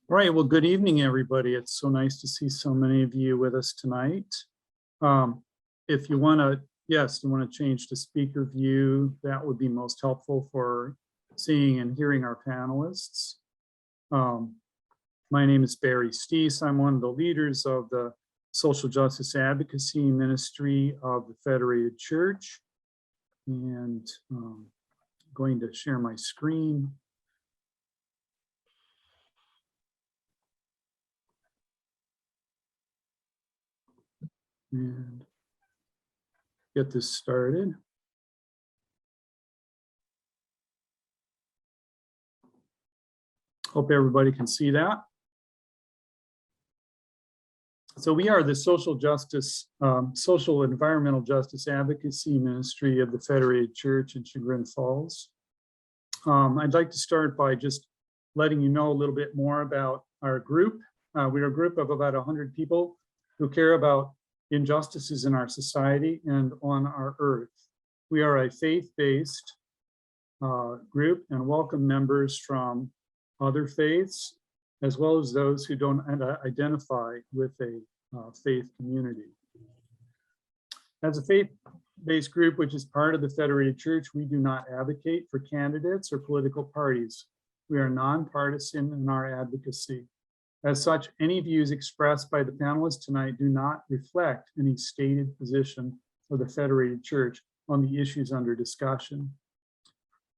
All right, well, good evening, everybody. It's so nice to see so many of you with us tonight. If you want to, yes, you want to change to speaker view, that would be most helpful for seeing and hearing our panelists. My name is Barry Steese. I'm one of the leaders of the Social Justice Advocacy Ministry of the Federated Church. And I'm going to share my screen. And get this started. Hope everybody can see that. So we are the social environmental justice advocacy ministry of the Federated Church in Chagrin Falls. I'd like to start by just letting you know a little bit more about our group. We're a group of about 100 people who care about injustices in our society and on our earth. We are a faith-based group and welcome members from other faiths, as well as those who don't identify with a faith community. As a faith-based group, which is part of the Federated Church, we do not advocate for candidates or political parties. We are nonpartisan in our advocacy. As such, any views expressed by the panelists tonight do not reflect any stated position of the Federated Church on the issues under discussion.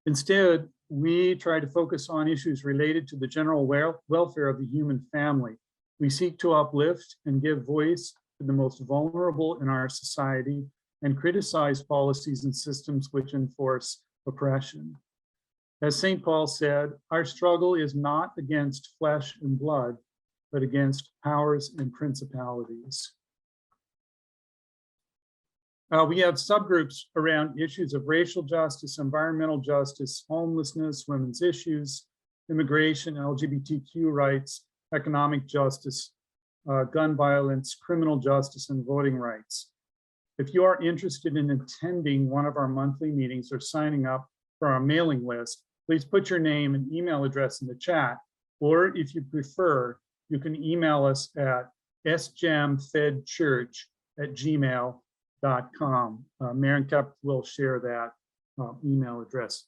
Instead, we try to focus on issues related to the general welfare of the human family. We seek to uplift and give voice to the most vulnerable in our society and criticize policies and systems which enforce oppression. As St. Paul said, our struggle is not against flesh and blood, but against powers and principalities. We have subgroups around issues of racial justice, environmental justice, homelessness, women's issues, immigration, LGBTQ rights, economic justice, gun violence, criminal justice, and voting rights. If you are interested in attending one of our monthly meetings or signing up for our mailing list, please put your name and email address in the chat, or if you prefer, you can email us at sjamfedchurch@gmail.com. Maren Kep will share that email address.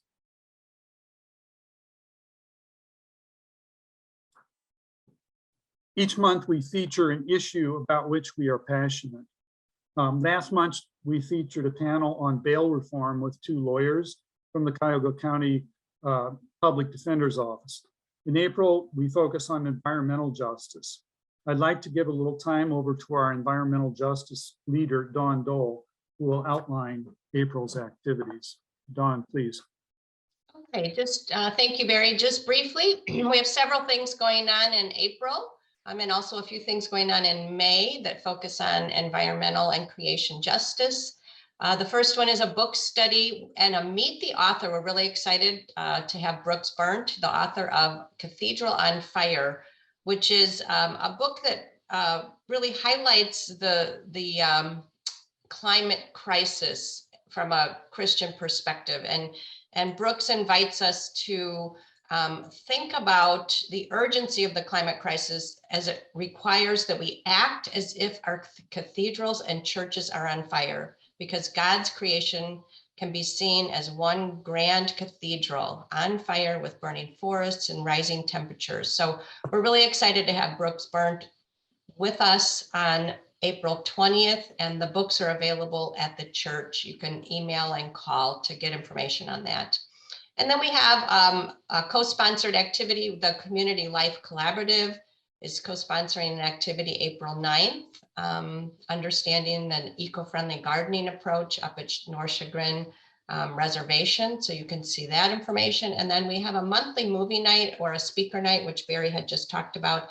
Each month we feature an issue about which we are passionate. Last month we featured a panel on bail reform with two lawyers from the Cuyahoga County Public Defender's Office. In April, we focus on environmental justice. I'd like to give a little time over to our environmental justice leader, Dawn Dole, who will outline April's activities. Dawn, please. Okay, thank you, Barry. Just briefly, we have several things going on in April, and also a few things going on in May that focus on environmental and creation justice. The first one is a book study and a meet the author. We're really excited to have Brooks Burnt, the author of Cathedral on Fire, which is a book that really highlights the climate crisis from a Christian perspective. And Brooks invites us to think about the urgency of the climate crisis as it requires that we act as if our cathedrals and churches are on fire, because God's creation can be seen as one grand cathedral on fire with burning forests and rising temperatures. So we're really excited to have Brooks Burnt with us on April 20th, and the books are available at the church. You can email and call to get information on that. And then we have a co-sponsored activity. The Community Life Collaborative is co-sponsoring an activity April 9th, understanding an eco-friendly gardening approach up at North Chagrin Reservation. So you can see that information. And then we have a monthly movie night or a speaker night, which Barry had just talked about.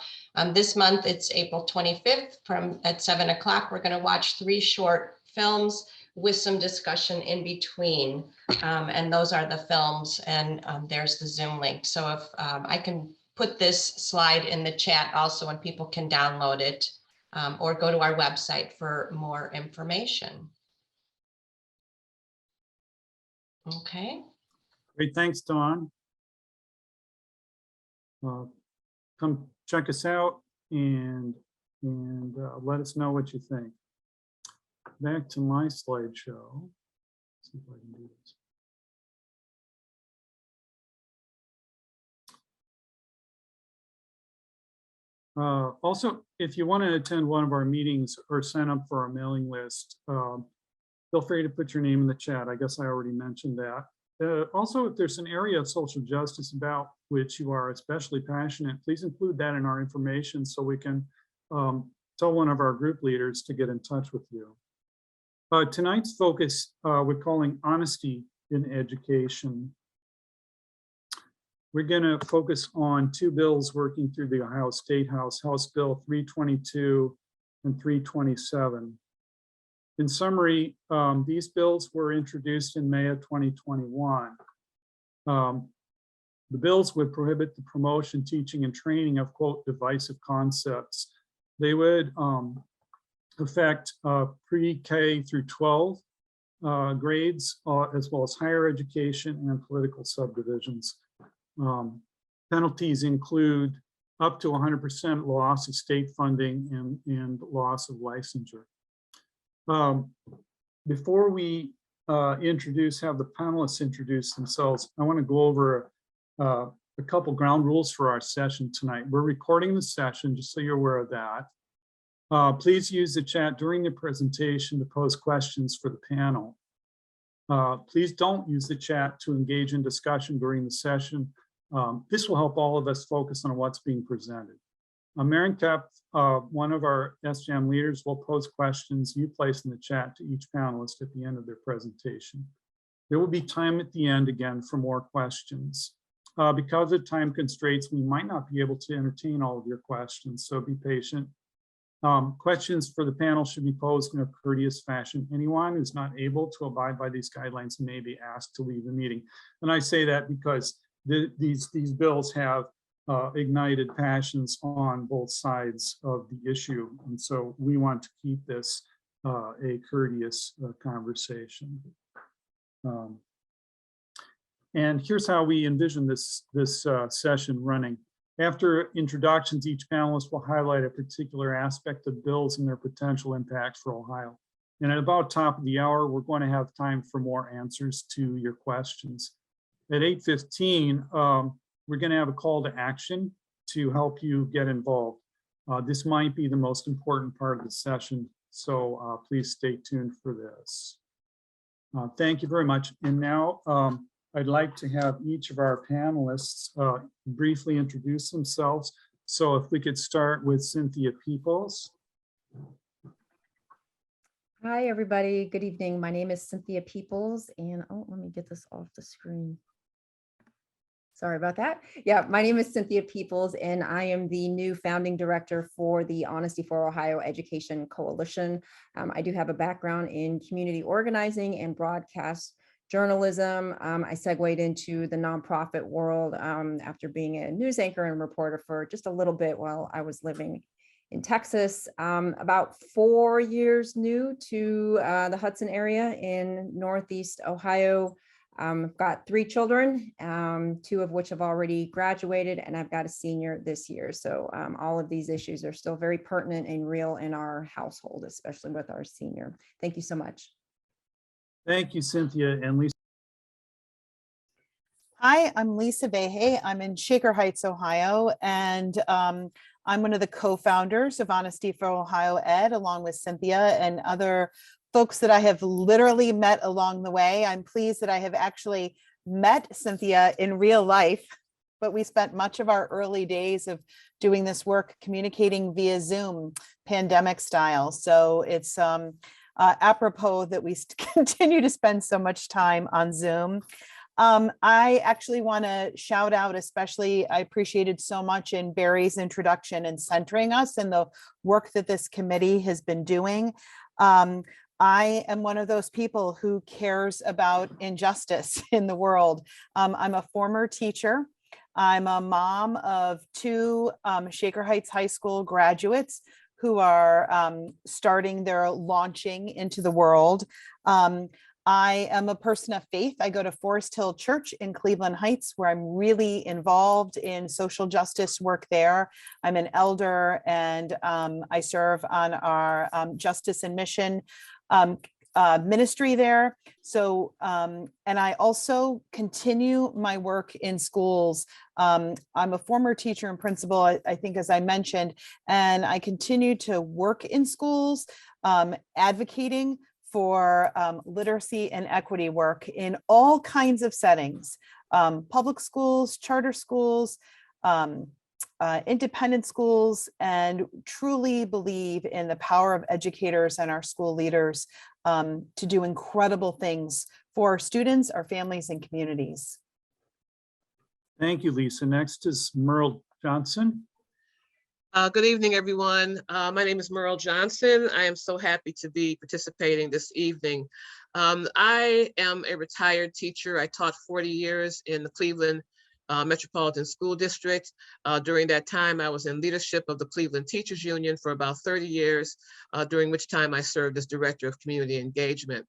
This month, it's April 25th at 7 o'clock. We're going to watch 3 short films with some discussion in between. And those are the films, and there's the Zoom link. So if I can put this slide in the chat also, and people can download it or go to our website for more information. Okay. Great, thanks, Dawn. come check us out and let us know what you think. Back to my slideshow. See if I can do this. Also, if you want to attend one of our meetings or sign up for our mailing list, feel free to put your name in the chat. I guess I already mentioned that. Also, if there's an area of social justice about which you are especially passionate, please include that in our information so we can tell one of our group leaders to get in touch with you. Tonight's focus we're calling Honesty in Education. We're going to focus on two bills working through the Ohio State House, House Bill 322 and 327. In summary, these bills were introduced in May of 2021. The bills would prohibit the promotion, teaching, and training of, quote, divisive concepts. They would affect pre-K through 12 grades, as well as higher education and political subdivisions. Penalties include up to 100% loss of state funding and loss of licensure. Before we have the panelists introduce themselves, I want to go over a couple ground rules for our session tonight. We're recording the session, just so you're aware of that. Please use the chat during the presentation to pose questions for the panel. Please don't use the chat to engage in discussion during the session. This will help all of us focus on what's being presented. Maren Kep, one of our SJAM leaders, will pose questions you place in the chat to each panelist at the end of their presentation. There will be time at the end again for more questions. Because of time constraints, we might not be able to entertain all of your questions, so be patient. Questions for the panel should be posed in a courteous fashion. Anyone who's not able to abide by these guidelines may be asked to leave the meeting. And I say that because these bills have ignited passions on both sides of the issue. And so we want to keep this a courteous conversation. And here's how we envision this session running. After introductions, each panelist will highlight a particular aspect of bills and their potential impact for Ohio. And at about top of the hour, we're going to have time for more answers to your questions. At 8:15, we're going to have a call to action to help you get involved. This might be the most important part of the session, so please stay tuned for this. Thank you very much. And now I'd like to have each of our panelists briefly introduce themselves. So if we could start with Cynthia Peoples. Hi, everybody. Good evening. My name is Cynthia Peoples, and let me get this off the screen. Sorry about that. Yeah, my name is Cynthia Peoples, and I am the new founding director for the Honesty for Ohio Education Coalition. I do have a background in community organizing and broadcast journalism. I segued into the nonprofit world after being a news anchor and reporter for just a little bit while I was living in Texas. About 4 years new to the Hudson area in Northeast Ohio. I've got 3 children, 2 of which have already graduated, and I've got a senior this year. So all of these issues are still very pertinent and real in our household, especially with our senior. Thank you so much. Thank you, Cynthia. And Lisa. Hi, I'm Lisa Behe. I'm in Shaker Heights, Ohio, and I'm one of the co-founders of Honesty for Ohio Ed, along with Cynthia and other folks that I have literally met along the way. I'm pleased that I have actually met Cynthia in real life, but we spent much of our early days of doing this work communicating via Zoom, pandemic style. So it's apropos that we continue to spend so much time on Zoom. I actually want to shout out, especially I appreciated so much in Barry's introduction and centering us in the work that this committee has been doing. I am one of those people who cares about injustice in the world. I'm a former teacher. I'm a mom of 2 Shaker Heights High School graduates who are starting their launching into the world. I am a person of faith. I go to Forest Hill Church in Cleveland Heights, where I'm really involved in social justice work there. I'm an elder, and I serve on our Justice and Mission ministry there. So, and I also continue my work in schools. I'm a former teacher and principal, I think, as I mentioned, and I continue to work in schools, advocating for literacy and equity work in all kinds of settings, public schools, charter schools, independent schools, and truly believe in the power of educators and our school leaders to do incredible things for students, our families, and communities. Thank you, Lisa. Next is Merle Johnson. Good evening, everyone. My name is Merle Johnson. I am so happy to be participating this evening. I am a retired teacher. I taught 40 years in the Cleveland Metropolitan School District. During that time, I was in leadership of the Cleveland Teachers Union for about 30 years, during which time I served as Director of Community Engagement.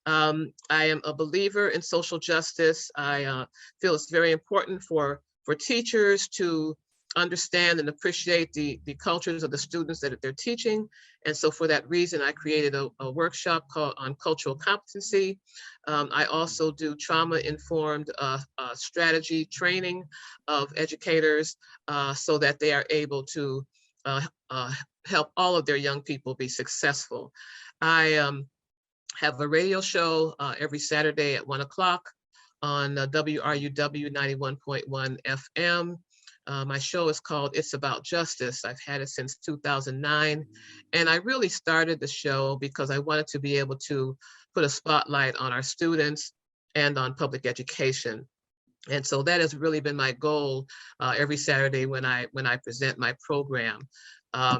I am a believer in social justice. I feel it's very important for teachers to understand and appreciate the cultures of the students that they're teaching. And so for that reason, I created a workshop called on cultural competency. I also do trauma-informed strategy training of educators so that they are able to help all of their young people be successful. I have a radio show every Saturday at 1 o'clock on WRUW 91.1 FM. My show is called It's About Justice. I've had it since 2009. And I really started the show because I wanted to be able to put a spotlight on our students and on public education. And so that has really been my goal every Saturday when I present my program. I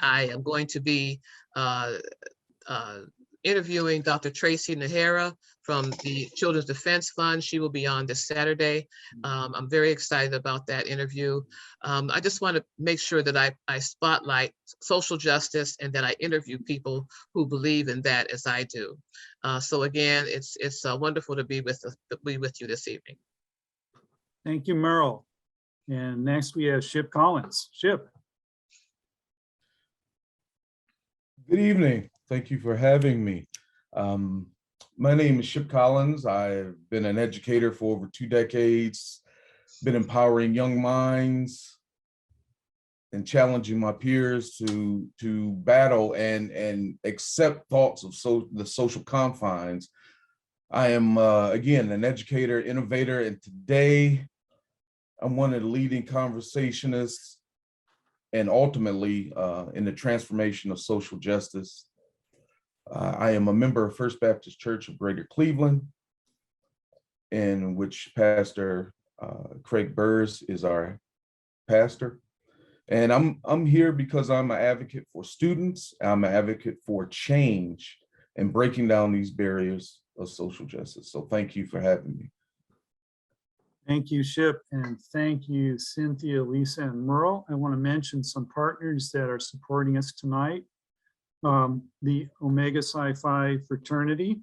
am going to be interviewing Dr. Tracy Nahara from the Children's Defense Fund. She will be on this Saturday. I'm very excited about that interview. I just want to make sure that I spotlight social justice and that I interview people who believe in that as I do. So again, it's wonderful to be with you this evening. Thank you, Merle. And next we have Ship Collins. Ship. Good evening. Thank you for having me. My name is Ship Collins. I've been an educator for over 2 decades, been empowering young minds and challenging my peers to battle and accept thoughts of the social confines. I am, again, an educator, innovator, and today I'm one of the leading conversationists and ultimately in the transformation of social justice. I am a member of First Baptist Church of Greater Cleveland, in which Pastor Craig Burrs is our pastor. And I'm here because I'm an advocate for students. I'm an advocate for change and breaking down these barriers of social justice. So thank you for having me. Thank you, Ship, and thank you, Cynthia, Lisa, and Merle. I want to mention some partners that are supporting us tonight. The Omega Psi Phi fraternity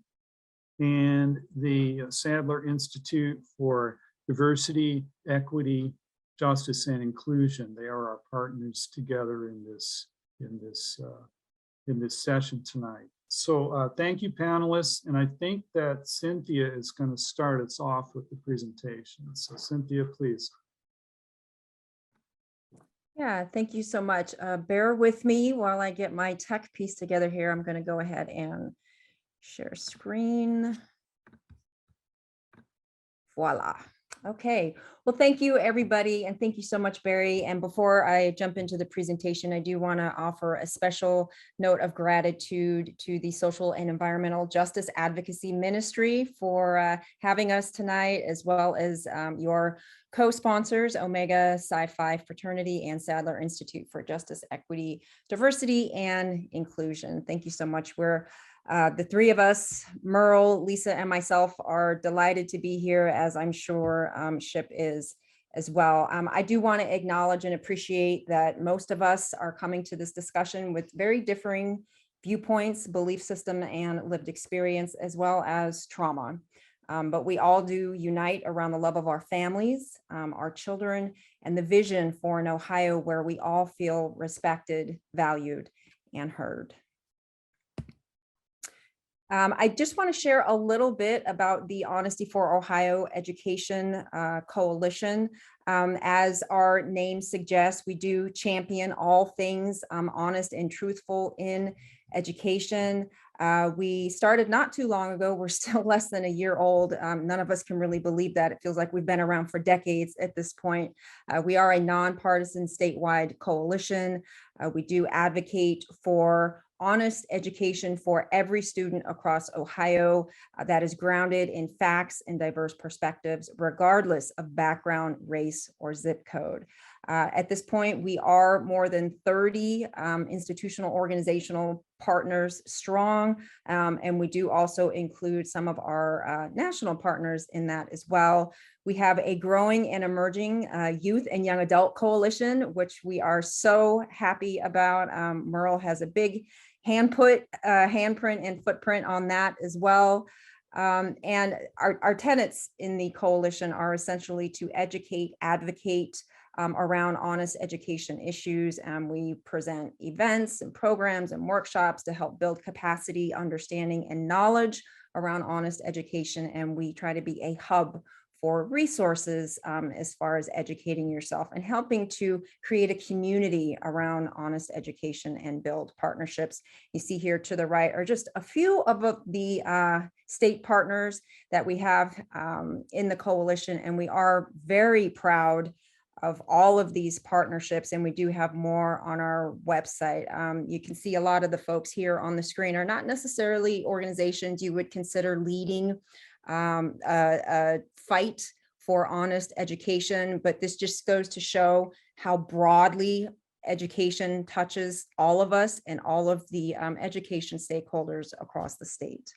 and the Sadler Institute for Diversity, Equity, Justice, and Inclusion. They are our partners together in this session tonight. So thank you, panelists. And I think that Cynthia is going to start us off with the presentation. So Cynthia, please. Yeah, thank you so much. Bear with me while I get my tech piece together here. I'm going to go ahead and share screen. Voila. Okay, well, thank you, everybody, and thank you so much, Barry. And before I jump into the presentation, I do want to offer a special note of gratitude to the Social and Environmental Justice Advocacy Ministry for having us tonight, as well as your co-sponsors, Omega Psi Phi Fraternity and Sadler Institute for Justice, Equity, Diversity, and Inclusion. Thank you so much. We're the three of us, Merle, Lisa, and myself, are delighted to be here, as I'm sure Ship is as well. I do want to acknowledge and appreciate that most of us are coming to this discussion with very differing viewpoints, belief system, and lived experience, as well as trauma. But we all do unite around the love of our families, our children, and the vision for an Ohio where we all feel respected, valued, and heard. I just want to share a little bit about the Honesty for Ohio Education Coalition. As our name suggests, we do champion all things honest and truthful in education. We started not too long ago. We're still less than a year old. None of us can really believe that. It feels like we've been around for decades at this point. We are a nonpartisan statewide coalition. We do advocate for honest education for every student across Ohio that is grounded in facts and diverse perspectives, regardless of background, race, or zip code. At this point, we are more than 30 institutional organizational partners strong, and we do also include some of our national partners in that as well. We have a growing and emerging youth and young adult coalition, which we are so happy about. Merle has a big handprint and footprint on that as well. And our tenets in the coalition are essentially to educate, advocate around honest education issues. We present events and programs and workshops to help build capacity, understanding, and knowledge around honest education. And we try to be a hub for resources as far as educating yourself and helping to create a community around honest education and build partnerships. You see here to the right are just a few of the state partners that we have in the coalition, and we are very proud of all of these partnerships, and we do have more on our website. You can see a lot of the folks here on the screen are not necessarily organizations you would consider leading a fight for honest education, but this just goes to show how broadly education touches all of us and all of the education stakeholders across the state.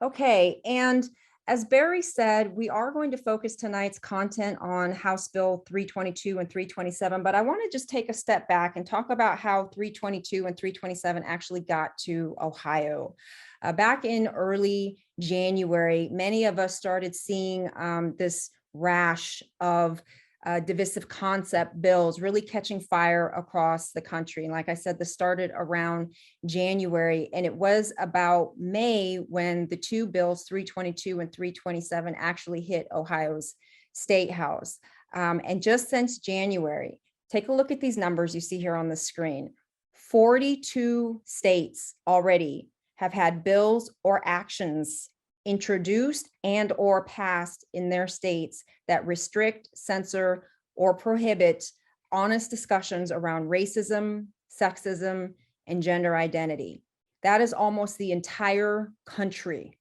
Okay, and as Barry said, we are going to focus tonight's content on House Bill 322 and 327, but I want to just take a step back and talk about how 322 and 327 actually got to Ohio. Back in early January, many of us started seeing this rash of divisive concept bills really catching fire across the country. And like I said, this started around January, and it was about May when the two bills, 322 and 327, actually hit Ohio's State House. And just since January, take a look at these numbers you see here on the screen. 42 states already have had bills or actions introduced and or passed in their states that restrict, censor, or prohibit honest discussions around racism, sexism, and gender identity. That is almost the entire country.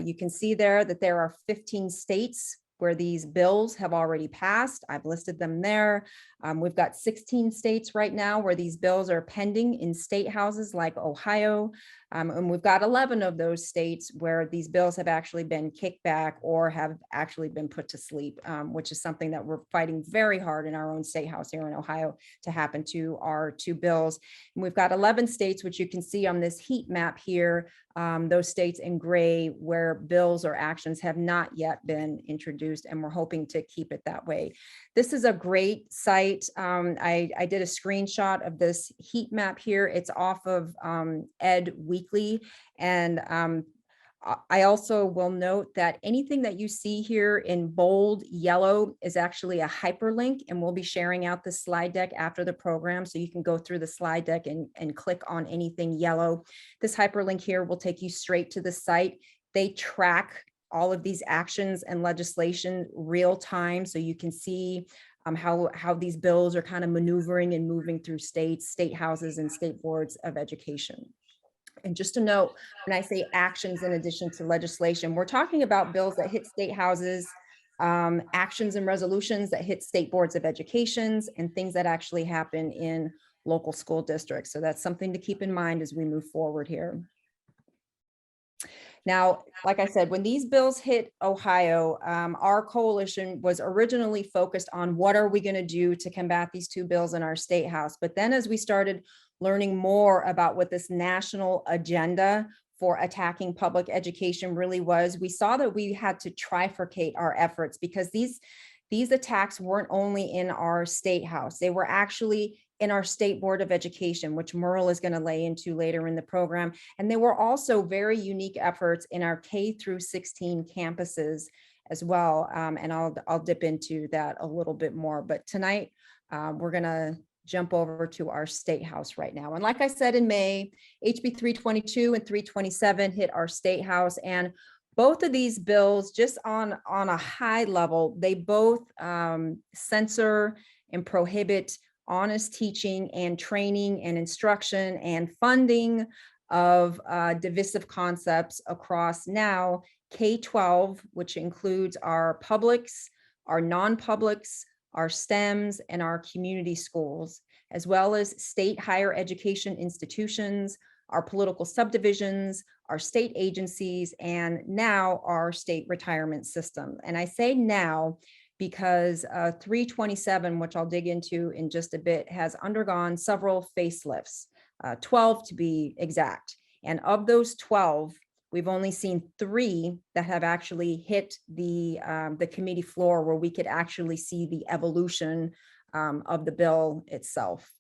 You can see there that there are 15 states where these bills have already passed. I've listed them there. We've got 16 states right now where these bills are pending in state houses like Ohio. And we've got 11 of those states where these bills have actually been kicked back or have actually been put to sleep, which is something that we're fighting very hard in our own state house here in Ohio to happen to our two bills. And we've got 11 states, which you can see on this heat map here, those states in gray where bills or actions have not yet been introduced, and we're hoping to keep it that way. This is a great site. I did a screenshot of this heat map here. It's off of Ed Weekly, and I also will note that anything that you see here in bold yellow is actually a hyperlink, and we'll be sharing out the slide deck after the program, so you can go through the slide deck and click on anything yellow. This hyperlink here will take you straight to the site. They track all of these actions and legislation real time, so you can see how these bills are kind of maneuvering and moving through states, state houses, and state boards of education. And just to note, when I say actions in addition to legislation, we're talking about bills that hit state houses, actions and resolutions that hit state boards of educations, and things that actually happen in local school districts. So that's something to keep in mind as we move forward here. Now, like I said, when these bills hit Ohio, our coalition was originally focused on what are we going to do to combat these two bills in our state house. But then as we started learning more about what this national agenda for attacking public education really was, we saw that we had to trifurcate our efforts, because these attacks weren't only in our state house, they were actually in our state board of education, which Merle is going to lay into later in the program. And there were also very unique efforts in our K through 16 campuses as well. And I'll dip into that a little bit more. But tonight, we're going to jump over to our state house right now. And like I said, in May, HB 322 and 327 hit our state house. And both of these bills, just on a high level, they both censor and prohibit honest teaching and training and instruction and funding of divisive concepts across now K-12, which includes our publics, our non-publics, our STEMs, and our community schools, as well as state higher education institutions, our political subdivisions, our state agencies, and now our state retirement system. And I say now because 327, which I'll dig into in just a bit, has undergone several facelifts, 12 to be exact. And of those 12, we've only seen 3 that have actually hit the committee floor where we could actually see the evolution of the bill itself.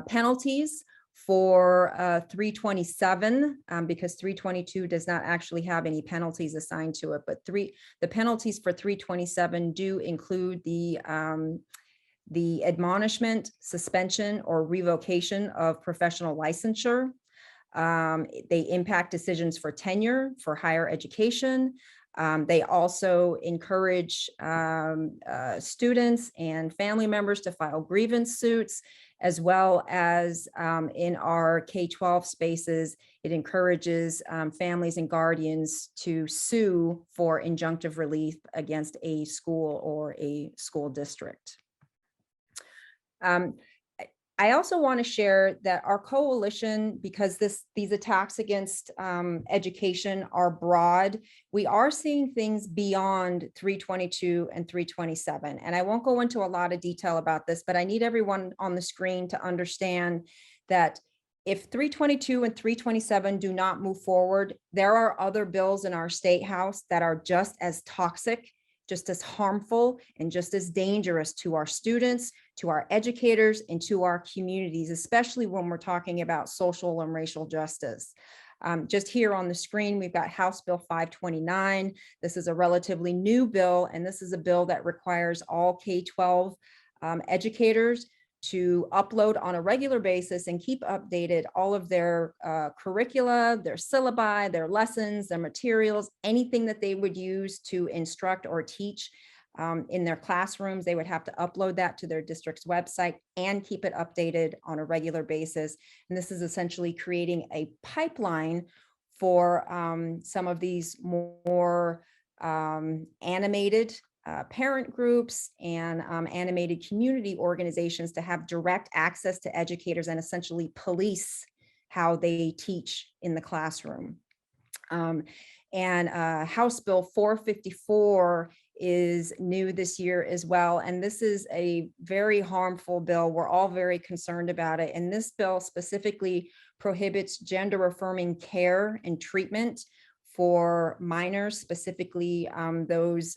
Penalties for 327, because 322 does not actually have any penalties assigned to it, but the penalties for 327 do include the admonishment, suspension, or revocation of professional licensure. They impact decisions for tenure, for higher education. They also encourage students and family members to file grievance suits, as well as in our K-12 spaces, it encourages families and guardians to sue for injunctive relief against a school or a school district. I also want to share that our coalition, because these attacks against education are broad, we are seeing things beyond 322 and 327. And I won't go into a lot of detail about this, but I need everyone on the screen to understand that if 322 and 327 do not move forward, there are other bills in our state house that are just as toxic, just as harmful, and just as dangerous to our students, to our educators, and to our communities, especially when we're talking about social and racial justice. Just here on the screen, we've got House Bill 529. This is a relatively new bill, and this is a bill that requires all K-12 educators to upload on a regular basis and keep updated all of their curricula, their syllabi, their lessons, their materials, anything that they would use to instruct or teach in their classrooms. They would have to upload that to their district's website and keep it updated on a regular basis. And this is essentially creating a pipeline for some of these more animated parent groups and animated community organizations to have direct access to educators and essentially police how they teach in the classroom. And House Bill 454 is new this year as well. And this is a very harmful bill. We're all very concerned about it. And this bill specifically prohibits gender affirming care and treatment for minors, specifically those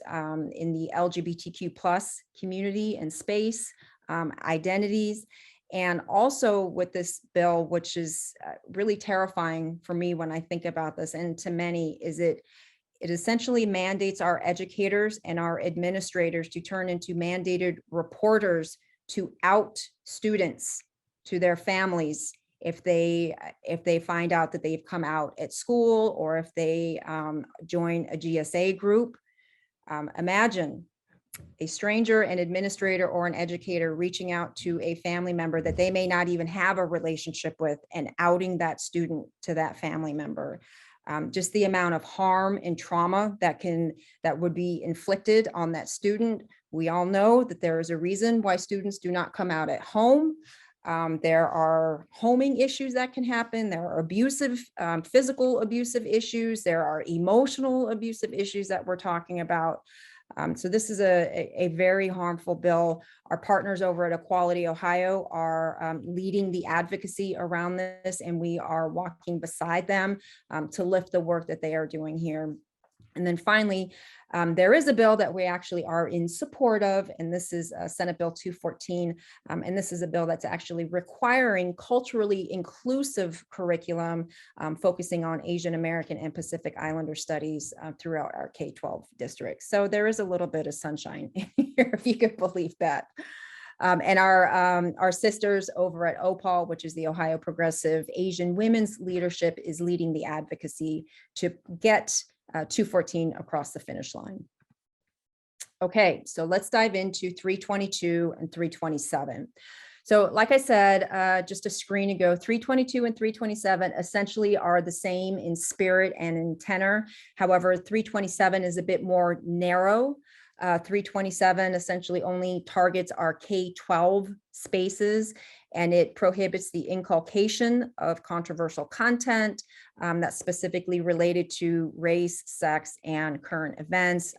in the LGBTQ+ community and space, identities. And also with this bill, which is really terrifying for me when I think about this, and to many, is it essentially mandates our educators and our administrators to turn into mandated reporters to out students to their families if they find out that they've come out at school, or if they join a GSA group. Imagine a stranger, an administrator, or an educator reaching out to a family member that they may not even have a relationship with and outing that student to that family member. Just the amount of harm and trauma that would be inflicted on that student. We all know that there is a reason why students do not come out at home. There are homing issues that can happen. There are abusive, physical abusive issues. There are emotional abusive issues that we're talking about. So this is a very harmful bill. Our partners over at Equality Ohio are leading the advocacy around this, and we are walking beside them to lift the work that they are doing here. And then finally, there is a bill that we actually are in support of, and this is Senate Bill 214. And this is a bill that's actually requiring culturally inclusive curriculum, focusing on Asian American and Pacific Islander studies throughout our K-12 districts. So there is a little bit of sunshine here, if you could believe that. And our sisters over at OPAL, which is the Ohio Progressive Asian Women's Leadership, is leading the advocacy to get 214 across the finish line. Okay, so let's dive into 322 and 327. So like I said, just a screen ago, 322 and 327 essentially are the same in spirit and in tenor. However, 327 is a bit more narrow. 327 essentially only targets our K-12 spaces, and it prohibits the inculcation of controversial content that's specifically related to race, sex, and current events.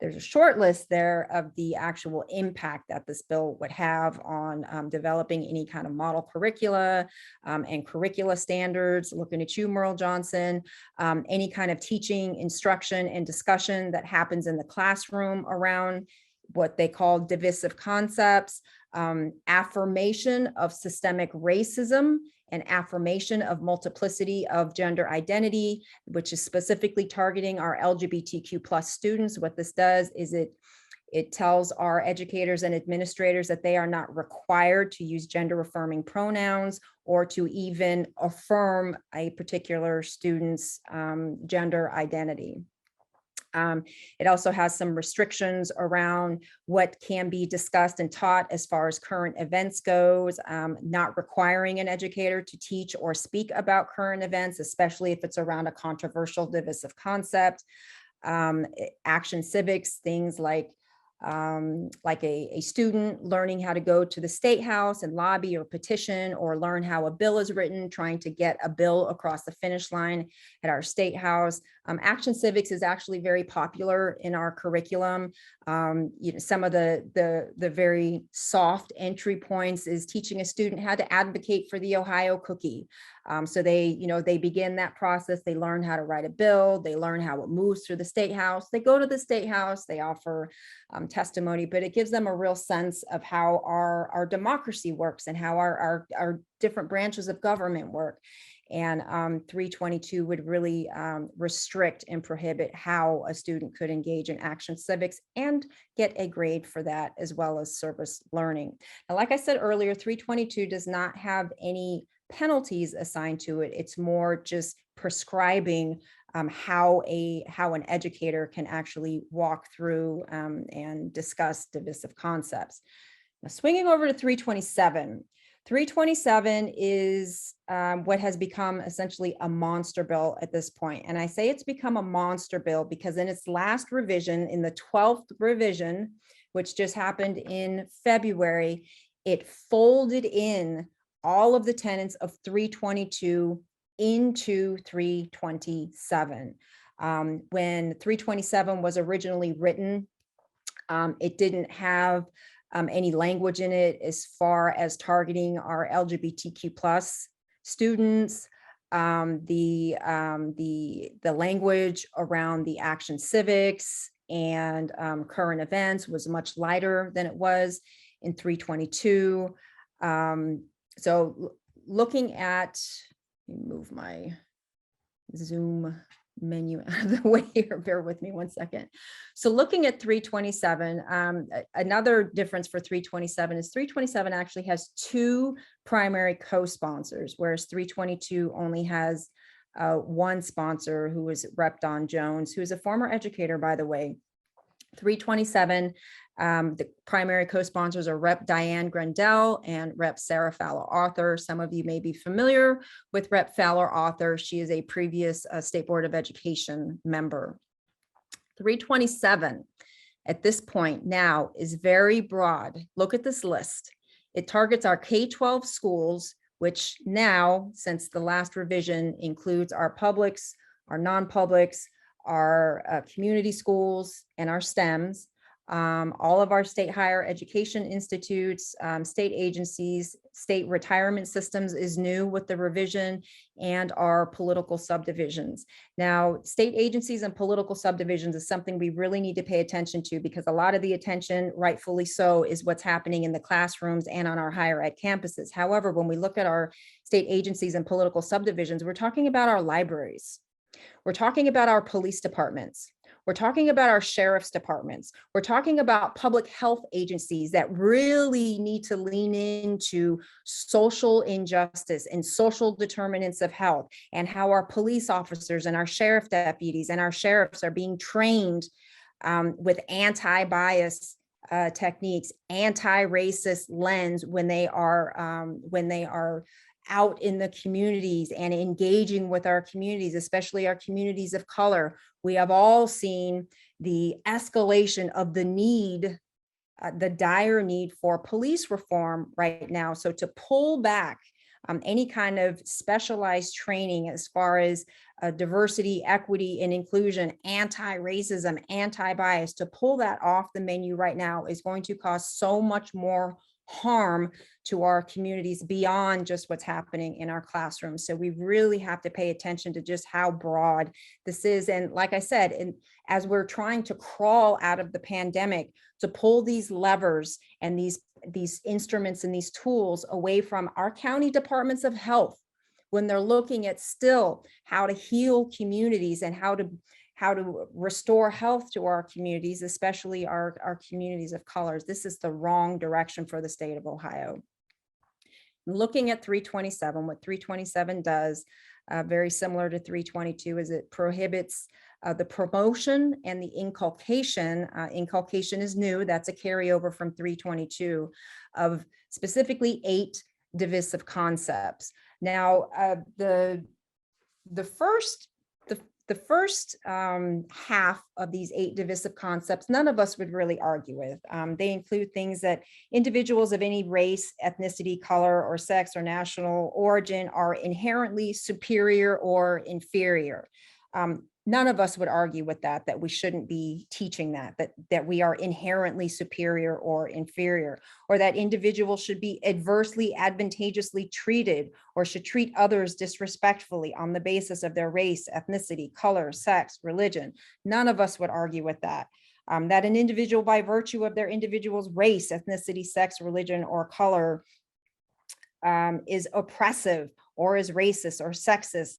There's a short list there of the actual impact that this bill would have on developing any kind of model curricula and curricula standards. Looking at you, Merle Johnson, any kind of teaching, instruction, and discussion that happens in the classroom around what they call divisive concepts, affirmation of systemic racism, and affirmation of multiplicity of gender identity, which is specifically targeting our LGBTQ+ students. What this does is it tells our educators and administrators that they are not required to use gender affirming pronouns or to even affirm a particular student's gender identity. It also has some restrictions around what can be discussed and taught as far as current events goes, not requiring an educator to teach or speak about current events, especially if it's around a controversial divisive concept. Action civics, things like a student learning how to go to the State House and lobby or petition, or learn how a bill is written, trying to get a bill across the finish line at our State House. Action civics is actually very popular in our curriculum. Some of the very soft entry points is teaching a student how to advocate for the Ohio cookie. So they begin that process. They learn how to write a bill. They learn how it moves through the State House. They go to the State House. They offer testimony, but it gives them a real sense of how our democracy works and how our different branches of government work. And 322 would really restrict and prohibit how a student could engage in action civics and get a grade for that, as well as service learning. Now, like I said earlier, 322 does not have any penalties assigned to it. It's more just prescribing how an educator can actually walk through and discuss divisive concepts. Now, swinging over to 327. 327 is what has become essentially a monster bill at this point. And I say it's become a monster bill because in its last revision, in the 12th revision, which just happened in February, it folded in all of the tenets of 322 into 327. When 327 was originally written, it didn't have any language in it as far as targeting our LGBTQ+ students. The language around the action civics and current events was much lighter than it was in 322. So looking at, let me move my Zoom menu out of the way here, bear with me one second. So looking at 327, another difference for 327 is 327 actually has two primary co-sponsors, whereas 322 only has one sponsor, who is Rep. Don Jones, who is a former educator, by the way. 327, the primary co-sponsors are Rep. Diane Grandel and Rep. Sarah Fowler-Arthur. Some of you may be familiar with Rep. Fowler-Arthur. She is a previous State Board of Education member. 327 at this point now is very broad. Look at this list. It targets our K-12 schools, which now, since the last revision, includes our publics, our non-publics, our community schools, and our STEMs. All of our state higher education institutes, state agencies, state retirement systems is new with the revision, and our political subdivisions. Now, state agencies and political subdivisions is something we really need to pay attention to, because a lot of the attention, rightfully so, is what's happening in the classrooms and on our higher ed campuses. However, when we look at our state agencies and political subdivisions, we're talking about our libraries. We're talking about our police departments. We're talking about our sheriff's departments. We're talking about public health agencies that really need to lean into social injustice and social determinants of health, and how our police officers and our sheriff deputies and our sheriffs are being trained with anti-bias techniques, anti-racist lens when they are out in the communities and engaging with our communities, especially our communities of color. We have all seen the escalation of the need, the dire need for police reform right now. So to pull back any kind of specialized training as far as diversity, equity, and inclusion, anti-racism, anti-bias, to pull that off the menu right now is going to cause so much more harm to our communities beyond just what's happening in our classrooms. So we really have to pay attention to just how broad this is. And like I said, and as we're trying to crawl out of the pandemic, to pull these levers and these instruments and these tools away from our county departments of health, when they're looking at still how to heal communities and how to restore health to our communities, especially our communities of colors. This is the wrong direction for the state of Ohio. Looking at 327, what 327 does, very similar to 322, is it prohibits the promotion and the inculcation. Inculcation is new, that's a carryover from 322, of specifically 8 divisive concepts. Now, the first half of these 8 divisive concepts, none of us would really argue with. They include things that individuals of any race, ethnicity, color, or sex, or national origin are inherently superior or inferior. None of us would argue with that we shouldn't be teaching that we are inherently superior or inferior, or that individuals should be adversely, advantageously treated, or should treat others disrespectfully on the basis of their race, ethnicity, color, sex, religion. None of us would argue with that. That an individual, by virtue of their individual's race, ethnicity, sex, religion, or color, is oppressive or is racist or sexist,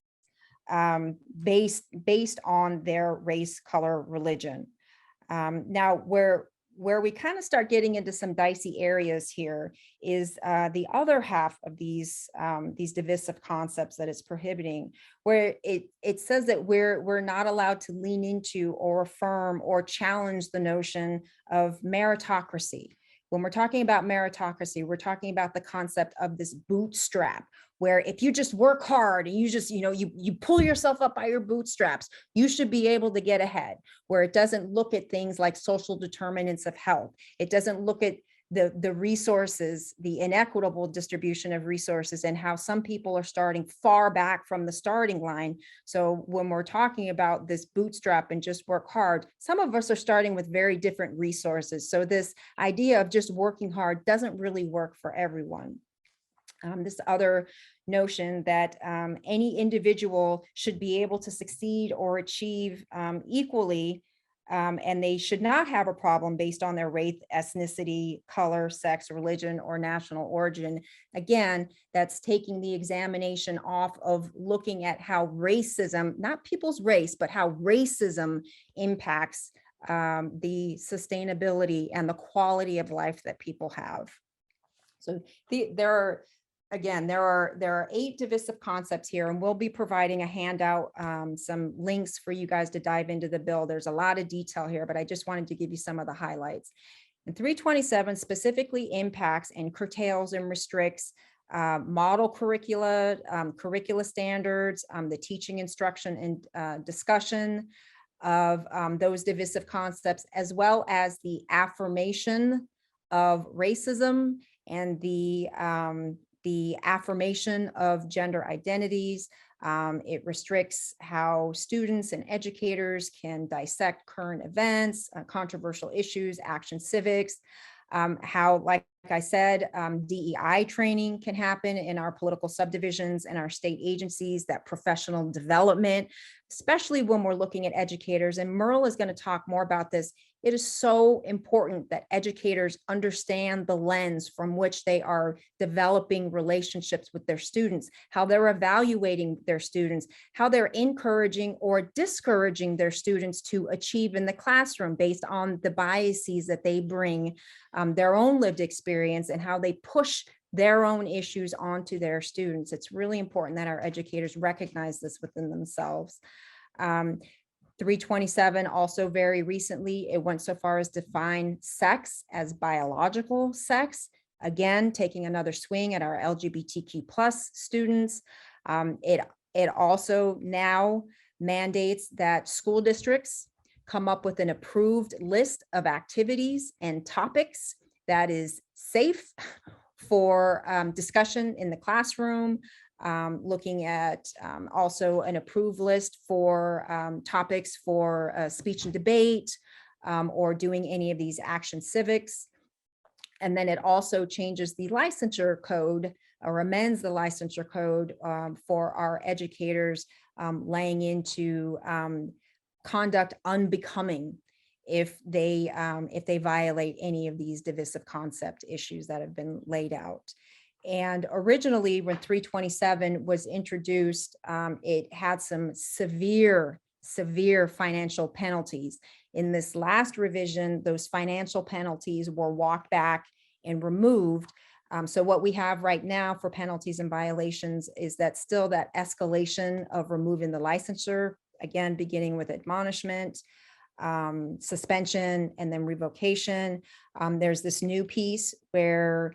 based on their race, color, religion. Now, where we kind of start getting into some dicey areas here is the other half of these divisive concepts that it's prohibiting, where it says that we're not allowed to lean into or affirm or challenge the notion of meritocracy. When we're talking about meritocracy, we're talking about the concept of this bootstrap, where if you just work hard and you just, you pull yourself up by your bootstraps, you should be able to get ahead, where it doesn't look at things like social determinants of health. It doesn't look at the resources, the inequitable distribution of resources, and how some people are starting far back from the starting line. So when we're talking about this bootstrap and just work hard, some of us are starting with very different resources. So this idea of just working hard doesn't really work for everyone. This other notion that any individual should be able to succeed or achieve equally, and they should not have a problem based on their race, ethnicity, color, sex, religion, or national origin. Again, that's taking the examination off of looking at how racism, not people's race, but how racism impacts the sustainability and the quality of life that people have. So there are 8 divisive concepts here, and we'll be providing a handout, some links for you guys to dive into the bill. There's a lot of detail here, but I just wanted to give you some of the highlights. And 327 specifically impacts and curtails and restricts model curricula, curricula standards, the teaching, instruction, and discussion of those divisive concepts, as well as the affirmation of racism and the affirmation of gender identities. It restricts how students and educators can dissect current events, controversial issues, action civics, how, like I said, DEI training can happen in our political subdivisions and our state agencies, that professional development, especially when we're looking at educators. And Merle is going to talk more about this. It is so important that educators understand the lens from which they are developing relationships with their students, how they're evaluating their students, how they're encouraging or discouraging their students to achieve in the classroom based on the biases that they bring, their own lived experience, and how they push their own issues onto their students. It's really important that our educators recognize this within themselves. 327 also very recently, it went so far as define sex as biological sex. Again, taking another swing at our LGBTQ plus students. It also now mandates that school districts come up with an approved list of activities and topics that is safe for discussion in the classroom, looking at also an approved list for topics for speech and debate, or doing any of these action civics. And then it also changes the licensure code, or amends the licensure code for our educators, laying into conduct unbecoming if they violate any of these divisive concept issues that have been laid out. And originally, when 327 was introduced, it had some severe financial penalties. In this last revision, those financial penalties were walked back and removed. So what we have right now for penalties and violations is that still that escalation of removing the licensure, again, beginning with admonishment, suspension, and then revocation. There's this new piece where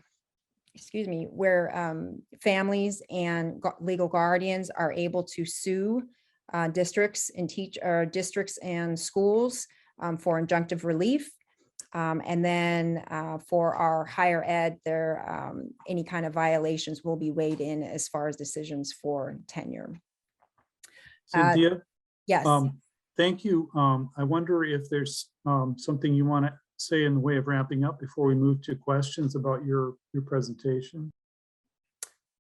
families and legal guardians are able to sue districts and schools for injunctive relief. And then for our higher ed, any kind of violations will be weighed in as far as decisions for tenure. Cynthia? Yes. Thank you. I wonder if there's something you want to say in the way of wrapping up before we move to questions about your presentation.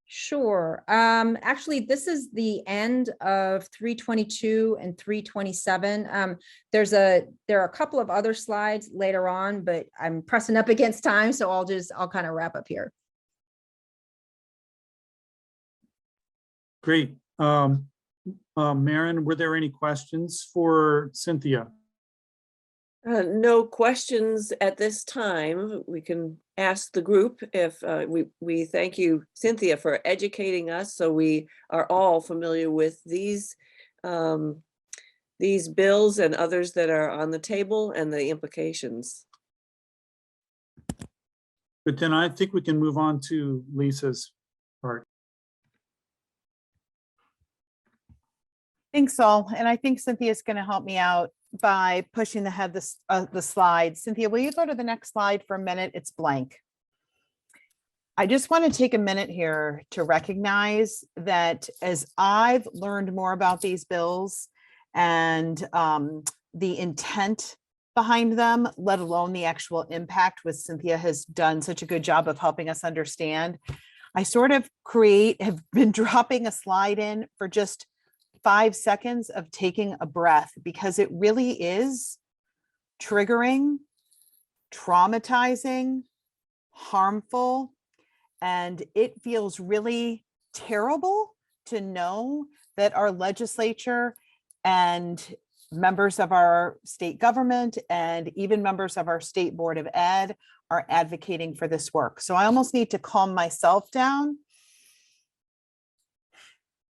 Sure. Actually, this is the end of 322 and 327. There are a couple of other slides later on, but I'm pressing up against time, so I'll kind of wrap up here. Great. Maren, were there any questions for Cynthia? No questions at this time. We can ask the group if we thank you, Cynthia, for educating us, so we are all familiar with these bills and others that are on the table and the implications. But then I think we can move on to Lisa's part. Thanks, all. And I think Cynthia's going to help me out by pushing ahead the slide. Cynthia, will you go to the next slide for a minute? It's blank. I just want to take a minute here to recognize that as I've learned more about these bills and the intent behind them, let alone the actual impact, which Cynthia has done such a good job of helping us understand, I sort of have been dropping a slide in for just 5 seconds of taking a breath, because it really is triggering, traumatizing, harmful, and it feels really terrible to know that our legislature and members of our state government and even members of our state board of ed are advocating for this work. So I almost need to calm myself down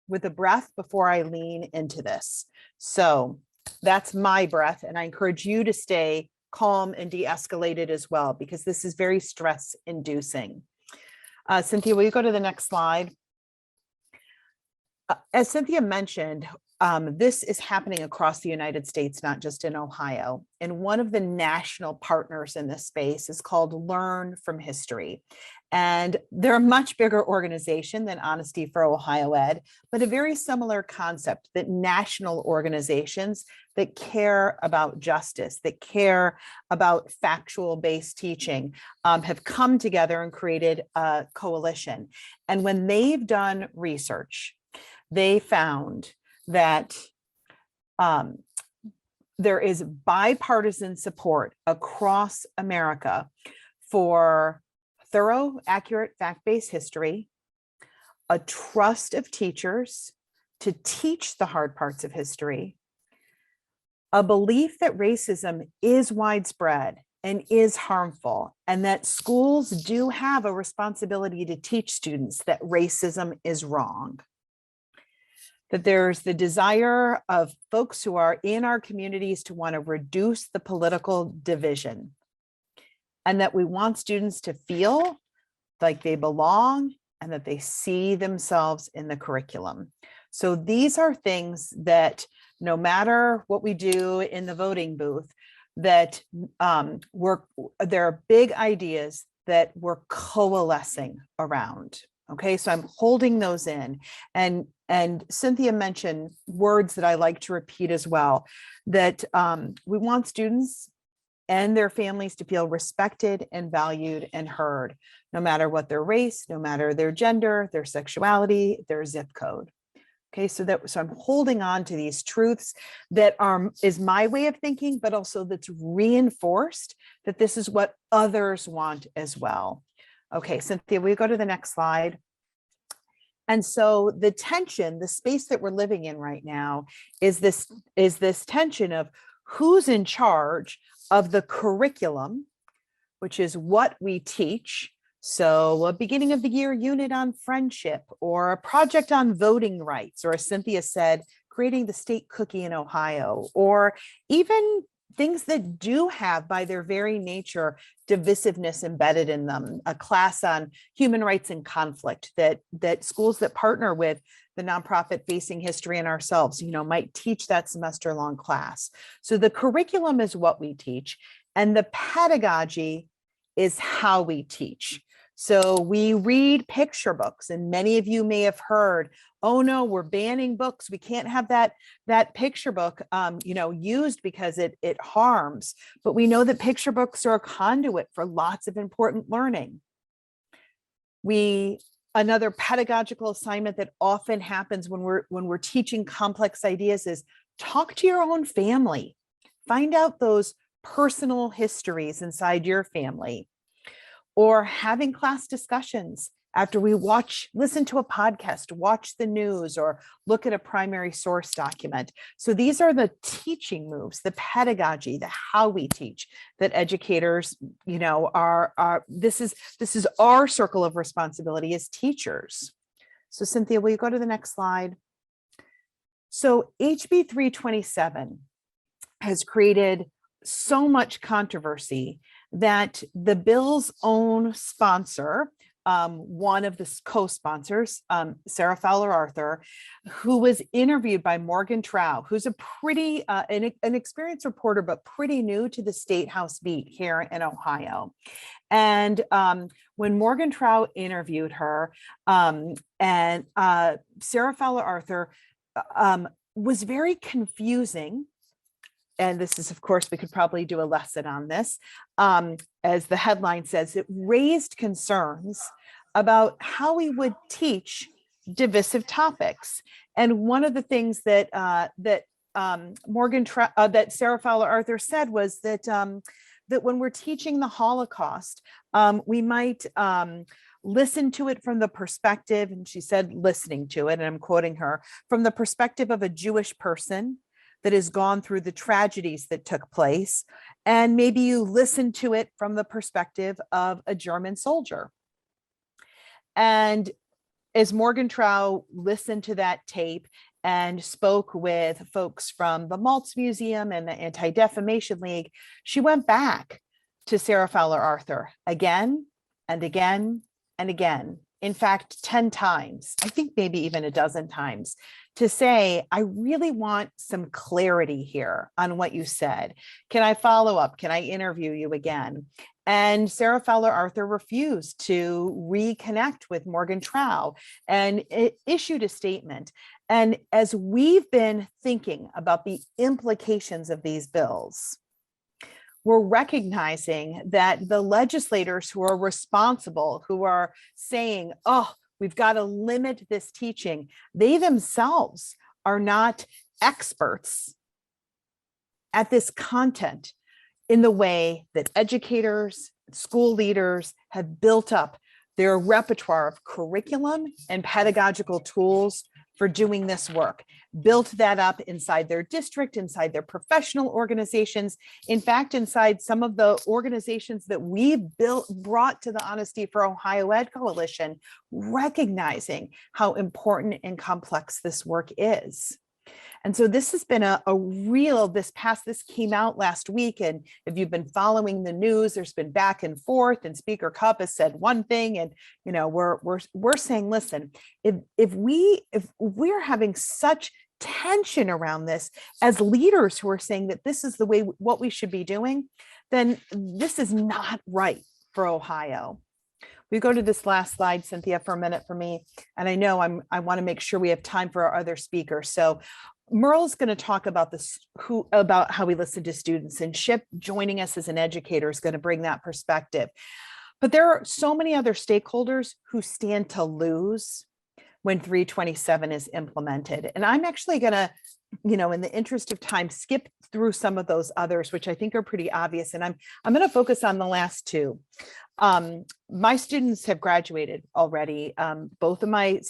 with a breath before I lean into this. So that's my breath. And I encourage you to stay calm and de-escalated as well, because this is very stress inducing. Cynthia, will you go to the next slide? As Cynthia mentioned, this is happening across the United States, not just in Ohio. And one of the national partners in this space is called Learn from History. And they're a much bigger organization than Honesty for Ohio Ed, but a very similar concept that national organizations that care about justice, that care about factual-based teaching, have come together and created a coalition. And when they've done research, they found that there is bipartisan support across America for thorough, accurate, fact-based history, a trust of teachers to teach the hard parts of history, a belief that racism is widespread and is harmful, and that schools do have a responsibility to teach students that racism is wrong. That there's the desire of folks who are in our communities to want to reduce the political division, and that we want students to feel like they belong and that they see themselves in the curriculum. So these are things that no matter what we do in the voting booth, that there are big ideas that we're coalescing around. Okay, so I'm holding those in. And Cynthia mentioned words that I like to repeat as well, that we want students and their families to feel respected and valued and heard, no matter what their race, no matter their gender, their sexuality, their zip code. Okay, so I'm holding on to these truths that is my way of thinking, but also that's reinforced that this is what others want as well. Okay, Cynthia, will you go to the next slide? And so the tension, the space that we're living in right now is this tension of who's in charge of the curriculum, which is what we teach. So a beginning of the year unit on friendship, or a project on voting rights, or as Cynthia said, creating the state cookie in Ohio, or even things that do have by their very nature divisiveness embedded in them, a class on human rights and conflict that schools that partner with the nonprofit Facing History and Ourselves, might teach that semester-long class. So the curriculum is what we teach, and the pedagogy is how we teach. So we read picture books, and many of you may have heard, oh no, we're banning books. We can't have that picture book, used because it harms. But we know that picture books are a conduit for lots of important learning. Another pedagogical assignment that often happens when we're teaching complex ideas is talk to your own family. Find out those personal histories inside your family. Or having class discussions after we listen to a podcast, watch the news, or look at a primary source document. So these are the teaching moves, the pedagogy, the how we teach that educators, this is our circle of responsibility as teachers. So Cynthia, will you go to the next slide? So HB 327 has created so much controversy that the bill's own sponsor, one of the co-sponsors, Sarah Fowler Arthur, who was interviewed by Morgan Trow, who's a pretty, an experienced reporter, but pretty new to the State House beat here in Ohio. And when Morgan Trow interviewed her, and Sarah Fowler Arthur was very confusing. And this is, of course, we could probably do a lesson on this. As the headline says, it raised concerns about how we would teach divisive topics. And one of the things that Sarah Fowler Arthur said was that that when we're teaching the Holocaust, we might listen to it from the perspective, and she said listening to it, and I'm quoting her, from the perspective of a Jewish person that has gone through the tragedies that took place. And maybe you listen to it from the perspective of a German soldier. And as Morgan Trow listened to that tape and spoke with folks from the Maltz Museum and the Anti-Defamation League, she went back to Sarah Fowler Arthur again and again and again in fact, 10 times, I think maybe even a dozen times, to say, I really want some clarity here on what you said. Can I follow up? Can I interview you again? And Sarah Fowler Arthur refused to reconnect with Morgan Trow and issued a statement. And as we've been thinking about the implications of these bills, we're recognizing that the legislators who are responsible, who are saying, oh, we've got to limit this teaching, they themselves are not experts at this content in the way that educators, school leaders have built up their repertoire of curriculum and pedagogical tools for doing this work, built that up inside their district, inside their professional organizations. In fact, inside some of the organizations that we've brought to the Honesty for Ohio Ed Coalition, recognizing how important and complex this work is. And so this has been a real, this came out last week. And if you've been following the news, there's been back and forth, and Speaker Cupp has said one thing, and we're saying, listen, if we're having such tension around this as leaders who are saying that this is the way what we should be doing, then this is not right for Ohio. We go to this last slide, Cynthia, for a minute for me. And I know I want to make sure we have time for our other speakers. So Merle's going to talk about about how we listen to students, and Chip joining us as an educator is going to bring that perspective. But there are so many other stakeholders who stand to lose when 327 is implemented. And I'm actually going to, in the interest of time, skip through some of those others, which I think are pretty obvious. And I'm going to focus on the last two. My students have graduated already. Both of my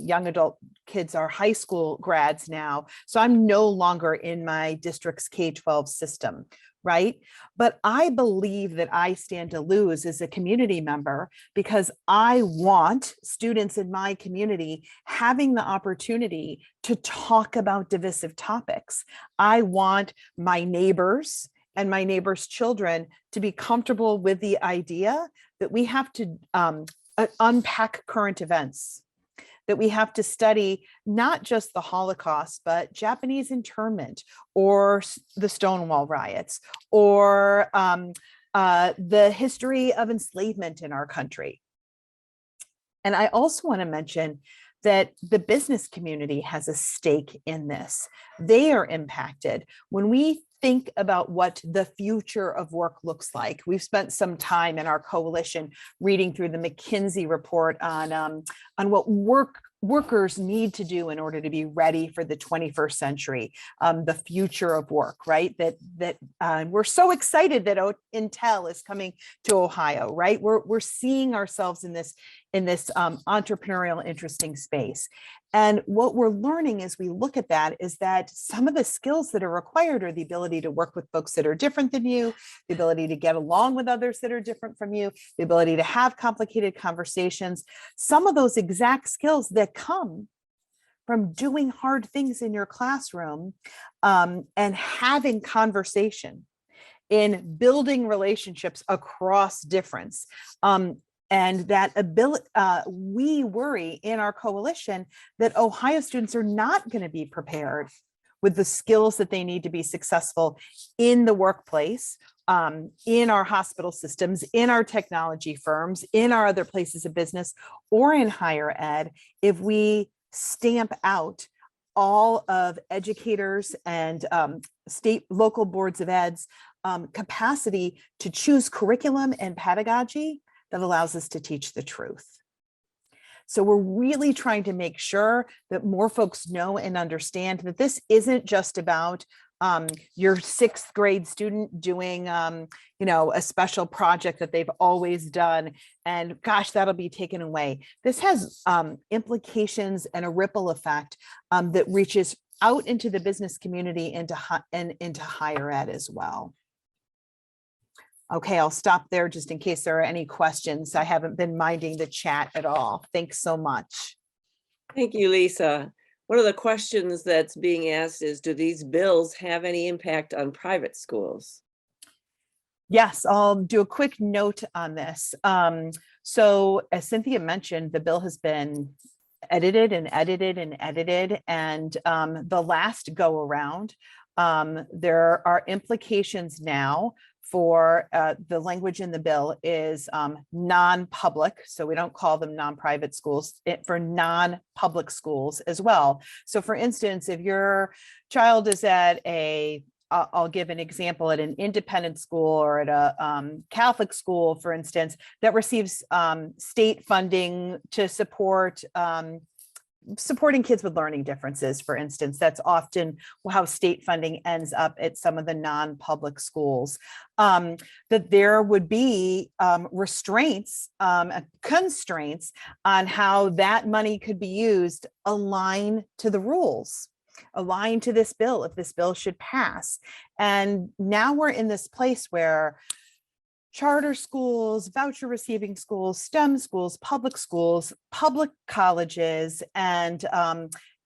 young adult kids are high school grads now. So I'm no longer in my district's K-12 system, right? But I believe that I stand to lose as a community member, because I want students in my community having the opportunity to talk about divisive topics. I want my neighbors and my neighbors' children to be comfortable with the idea that we have to unpack current events, that we have to study not just the Holocaust, but Japanese internment, or the Stonewall riots, or the history of enslavement in our country. And I also want to mention that the business community has a stake in this. They are impacted. When we think about what the future of work looks like, we've spent some time in our coalition reading through the McKinsey report on what workers need to do in order to be ready for the 21st century, the future of work, right? That we're so excited that Intel is coming to Ohio, right? We're seeing ourselves in this entrepreneurial, interesting space. And what we're learning as we look at that is that some of the skills that are required are the ability to work with folks that are different than you, the ability to get along with others that are different from you, the ability to have complicated conversations, some of those exact skills that come from doing hard things in your classroom, and having conversation, in building relationships across difference. And that ability, we worry in our coalition that Ohio students are not going to be prepared with the skills that they need to be successful in the workplace, in our hospital systems, in our technology firms, in our other places of business, or in higher ed, if we stamp out all of educators and local boards of ed's capacity to choose curriculum and pedagogy that allows us to teach the truth. So we're really trying to make sure that more folks know and understand that this isn't just about your sixth grade student doing, a special project that they've always done, and gosh, that'll be taken away. This has implications and a ripple effect that reaches out into the business community and into higher ed as well. Okay, I'll stop there just in case there are any questions. I haven't been minding the chat at all. Thanks so much. Thank you, Lisa. One of the questions that's being asked is, do these bills have any impact on private schools? Yes, I'll do a quick note on this. So as Cynthia mentioned, the bill has been edited and edited and edited. And the last go around, there are implications now for the language in the bill is non-public. So we don't call them non-private schools, for non-public schools as well. So for instance, if your child is at I'll give an example, at an independent school or at a Catholic school, for instance, that receives state funding to support supporting kids with learning differences, for instance. That's often how state funding ends up at some of the non-public schools. That there would be restraints, constraints on how that money could be used aligned to the rules, aligned to this bill, if this bill should pass. And now we're in this place where charter schools, voucher receiving schools, STEM schools, public colleges, and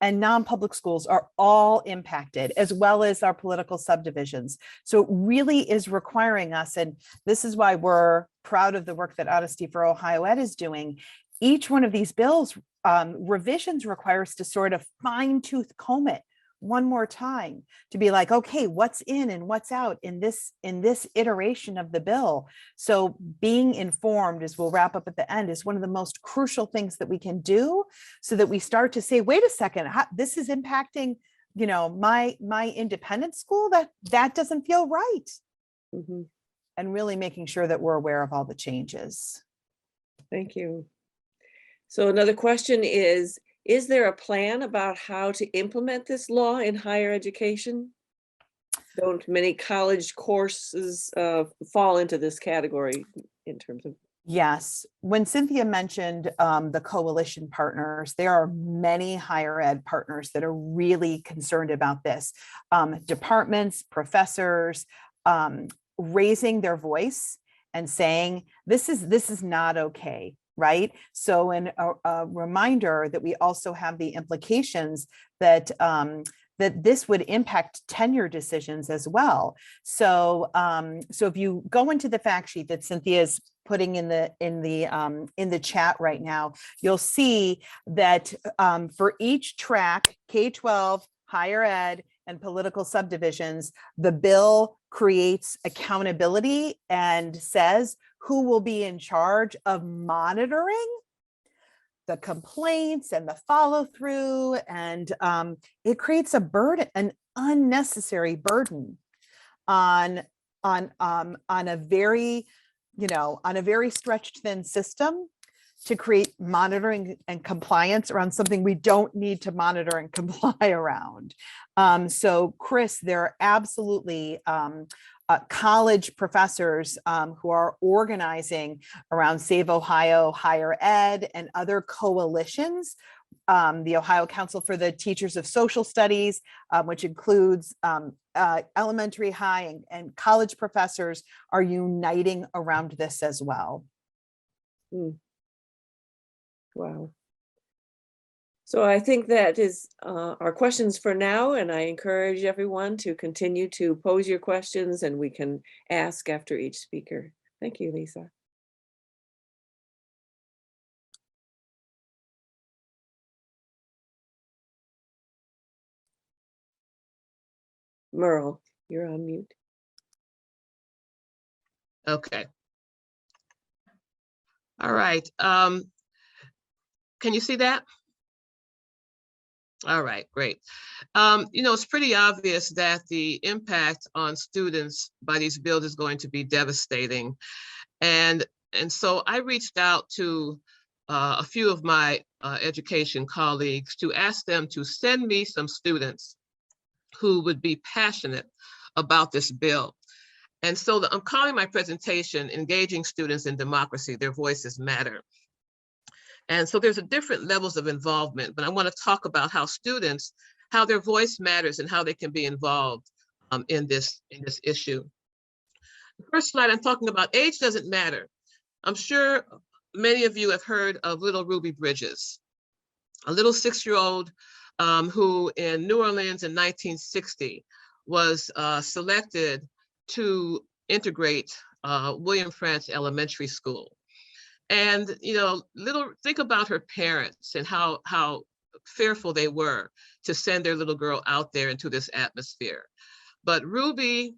non-public schools are all impacted, as well as our political subdivisions. So it really is requiring us, and this is why we're proud of the work that Honesty for Ohio Ed is doing. Each one of these bills, revisions require us to sort of fine-tooth comb it one more time to be like, okay, what's in and what's out in this iteration of the bill. So being informed, as we'll wrap up at the end, is one of the most crucial things that we can do, so that we start to say, wait a second, this is impacting, you know, my independent school. That doesn't feel right. Mhm. And really making sure that we're aware of all the changes. Thank you. So another question is there a plan about how to implement this law in higher education? Don't many college courses fall into this category in terms of? Yes, when Cynthia mentioned the coalition partners, there are many higher ed partners that are really concerned about this. Departments, professors, raising their voice and saying, this is not okay. Right. So a reminder that we also have the implications that that this would impact tenure decisions as well. So so if you go into the fact sheet that Cynthia is putting in the chat right now, you'll see that for each track, K-12, higher ed, and political subdivisions, the bill creates accountability and says who will be in charge of monitoring the complaints and the follow through. And it creates a burden, an unnecessary burden on a very, on a very stretched thin system to create monitoring and compliance around something we don't need to monitor and comply around. So Chris, there are absolutely college professors who are organizing around Save Ohio Higher Ed and other coalitions. The Ohio Council for the Teachers of Social Studies, which includes elementary, high, and college professors, are uniting around this as well. Wow. So I think that is our questions for now, and I encourage everyone to continue to pose your questions, and we can ask after each speaker. Thank you, Lisa. Merle, you're on mute. Okay. All right. Can you see that? All right, great. It's pretty obvious that the impact on students by these bills is going to be devastating. And so I reached out to a few of my education colleagues to ask them to send me some students who would be passionate about this bill. And so I'm calling my presentation, Engaging Students in Democracy, Their Voices Matter. And so there's different levels of involvement, but I want to talk about how students, how their voice matters and how they can be involved in this issue. The first slide, I'm talking about age doesn't matter. I'm sure many of you have heard of little Ruby Bridges, a little 6-year-old who in New Orleans in 1960 was selected to integrate William Frantz Elementary School. And, you know, think about her parents and how fearful they were to send their little girl out there into this atmosphere. But Ruby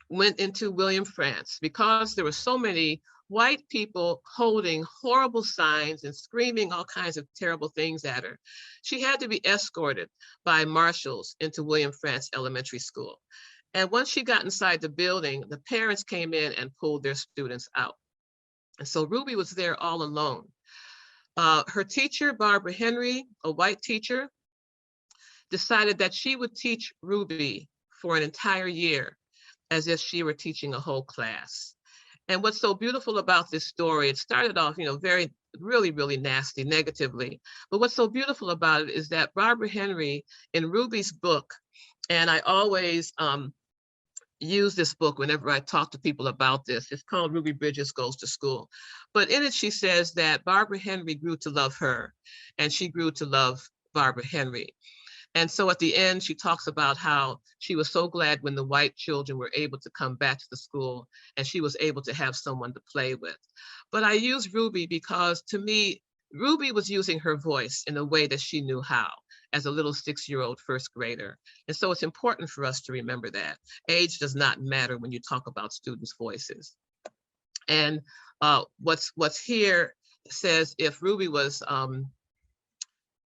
went into William Frantz because there were so many white people holding horrible signs and screaming all kinds of terrible things at her. She had to be escorted by marshals into William Frantz Elementary School. And once she got inside the building, the parents came in and pulled their students out. And so Ruby was there all alone. Her teacher, Barbara Henry, a white teacher, decided that she would teach Ruby for an entire year as if she were teaching a whole class. And what's so beautiful about this story, it started off, you know, really nasty, negatively. But what's so beautiful about it is that Barbara Henry, in Ruby's book, and I always use this book whenever I talk to people about this. It's called Ruby Bridges Goes to School. But in it, she says that Barbara Henry grew to love her, and she grew to love Barbara Henry. And so at the end, she talks about how she was so glad when the white children were able to come back to the school and she was able to have someone to play with. But I use Ruby because, to me, Ruby was using her voice in a way that she knew how, as a little 6-year-old first grader. And so it's important for us to remember that age does not matter when you talk about students' voices. And what's here says, if Ruby was, I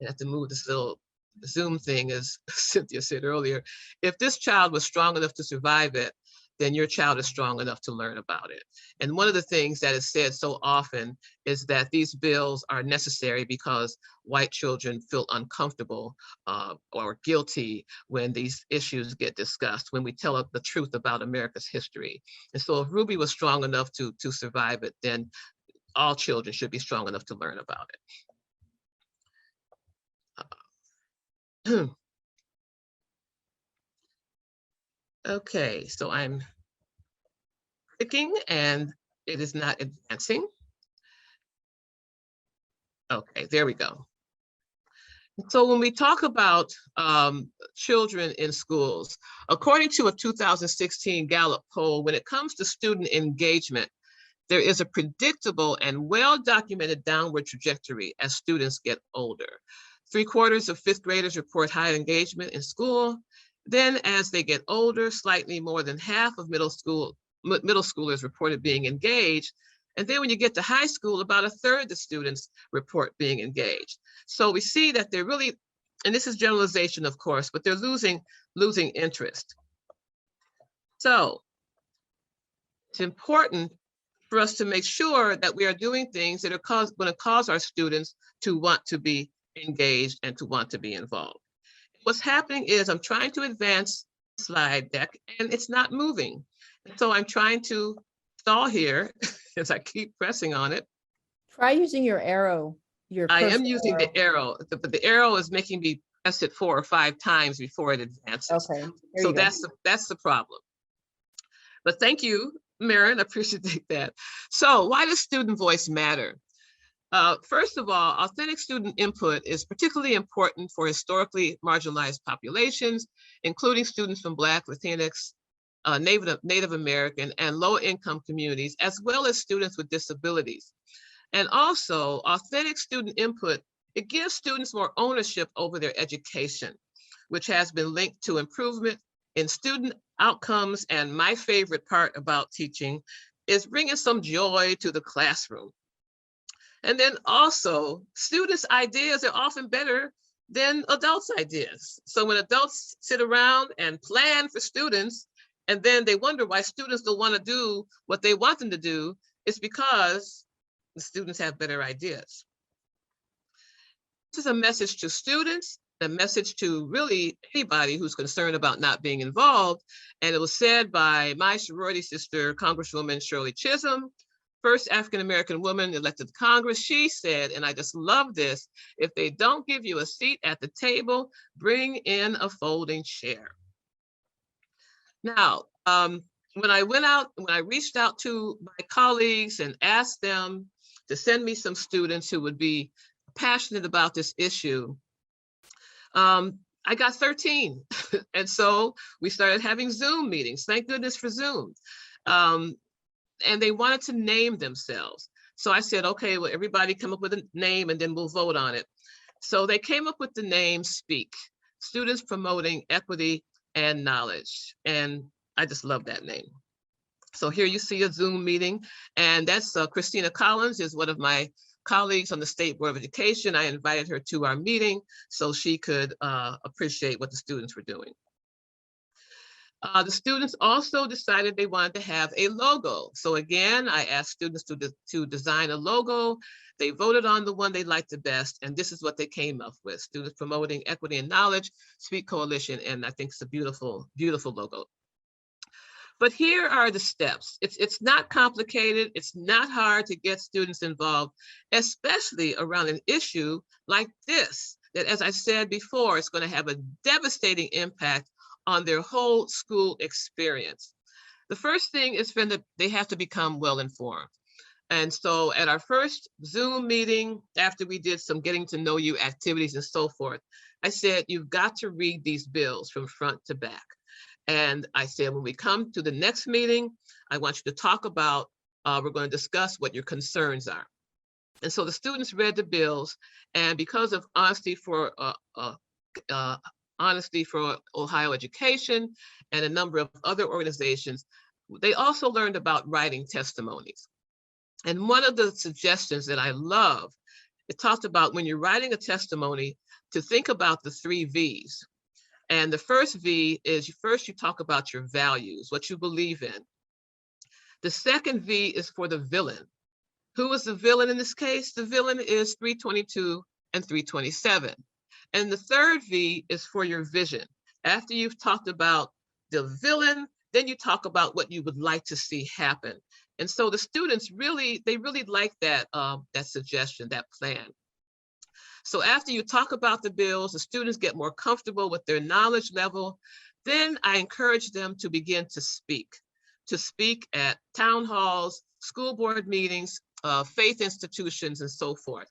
have to move this little Zoom thing, as Cynthia said earlier, if this child was strong enough to survive it, then your child is strong enough to learn about it. And one of the things that is said so often is that these bills are necessary because white children feel uncomfortable or guilty when these issues get discussed, when we tell the truth about America's history. And so if Ruby was strong enough to survive it, then all children should be strong enough to learn about it. Okay, so I'm clicking and it is not advancing. Okay, there we go. So when we talk about children in schools, according to a 2016 Gallup poll, when it comes to student engagement, there is a predictable and well-documented downward trajectory as students get older. 3/4 of 5th graders report high engagement in school. Then as they get older, slightly more than half of middle schoolers reported being engaged. And then when you get to high school, about 1/3 of the students report being engaged. So we see that they're really, and this is generalization, of course, but they're losing interest. So it's important for us to make sure that we are doing things that are going to cause our students to want to be engaged and to want to be involved. What's happening is I'm trying to advance the slide deck and it's not moving. And so I'm trying to stall here as I keep pressing on it. Try using your arrow. I am using the arrow, but the arrow is making me press it 4 or 5 times before it advances. Okay. So that's the problem. But thank you, Maren, I appreciate that. So why does student voice matter? First of all, authentic student input is particularly important for historically marginalized populations, including students from Black, Latinx, Native American, and low-income communities, as well as students with disabilities. And also, authentic student input, it gives students more ownership over their education, which has been linked to improvement in student outcomes. And my favorite part about teaching is bringing some joy to the classroom. And then also, students' ideas are often better than adults' ideas. So when adults sit around and plan for students, and then they wonder why students don't want to do what they want them to do, it's because the students have better ideas. This is a message to students, a message to really anybody who's concerned about not being involved. And it was said by my sorority sister, Congresswoman Shirley Chisholm, first African-American woman elected to Congress. She said, and I just love this, if they don't give you a seat at the table, bring in a folding chair. Now, when I reached out to my colleagues and asked them to send me some students who would be passionate about this issue, I I got 13. And so we started having Zoom meetings. Thank goodness for Zoom. And they wanted to name themselves. So I said, okay, well, everybody come up with a name and then we'll vote on it. So they came up with the name SPEAK, Students Promoting Equity and Knowledge. And I just love that name. So here you see a Zoom meeting, and that's Christina Collins is one of my colleagues on the State Board of Education. I invited her to our meeting so she could appreciate what the students were doing. The students also decided they wanted to have a logo. So again, I asked students to design a logo. They voted on the one they liked the best, and this is what they came up with: Students Promoting Equity and Knowledge, SPEAK Coalition, and I think it's a beautiful, beautiful logo. But here are the steps. It's not complicated. It's not hard to get students involved, especially around an issue like this, that, as I said before, it's going to have a devastating impact on their whole school experience. The first thing is for them, they have to become well-informed. And so at our first Zoom meeting, after we did some getting to know you activities and so forth, I said, you've got to read these bills from front to back. And I said, when we come to the next meeting, I want you to talk about, we're going to discuss what your concerns are. And so the students read the bills, and because of Honesty for Ohio Education and a number of other organizations, they also learned about writing testimonies. And one of the suggestions that I love, it talked about when you're writing a testimony to think about the 3 V's. And the first V is first you talk about your values, what you believe in. The second V is for the villain. Who is the villain in this case? The villain is 322 and 327. And the third V is for your vision. After you've talked about the villain, then you talk about what you would like to see happen. And so the students really like that, that suggestion, that plan. So after you talk about the bills, the students get more comfortable with their knowledge level. Then I encourage them to begin to speak at town halls, school board meetings, faith institutions, and so forth.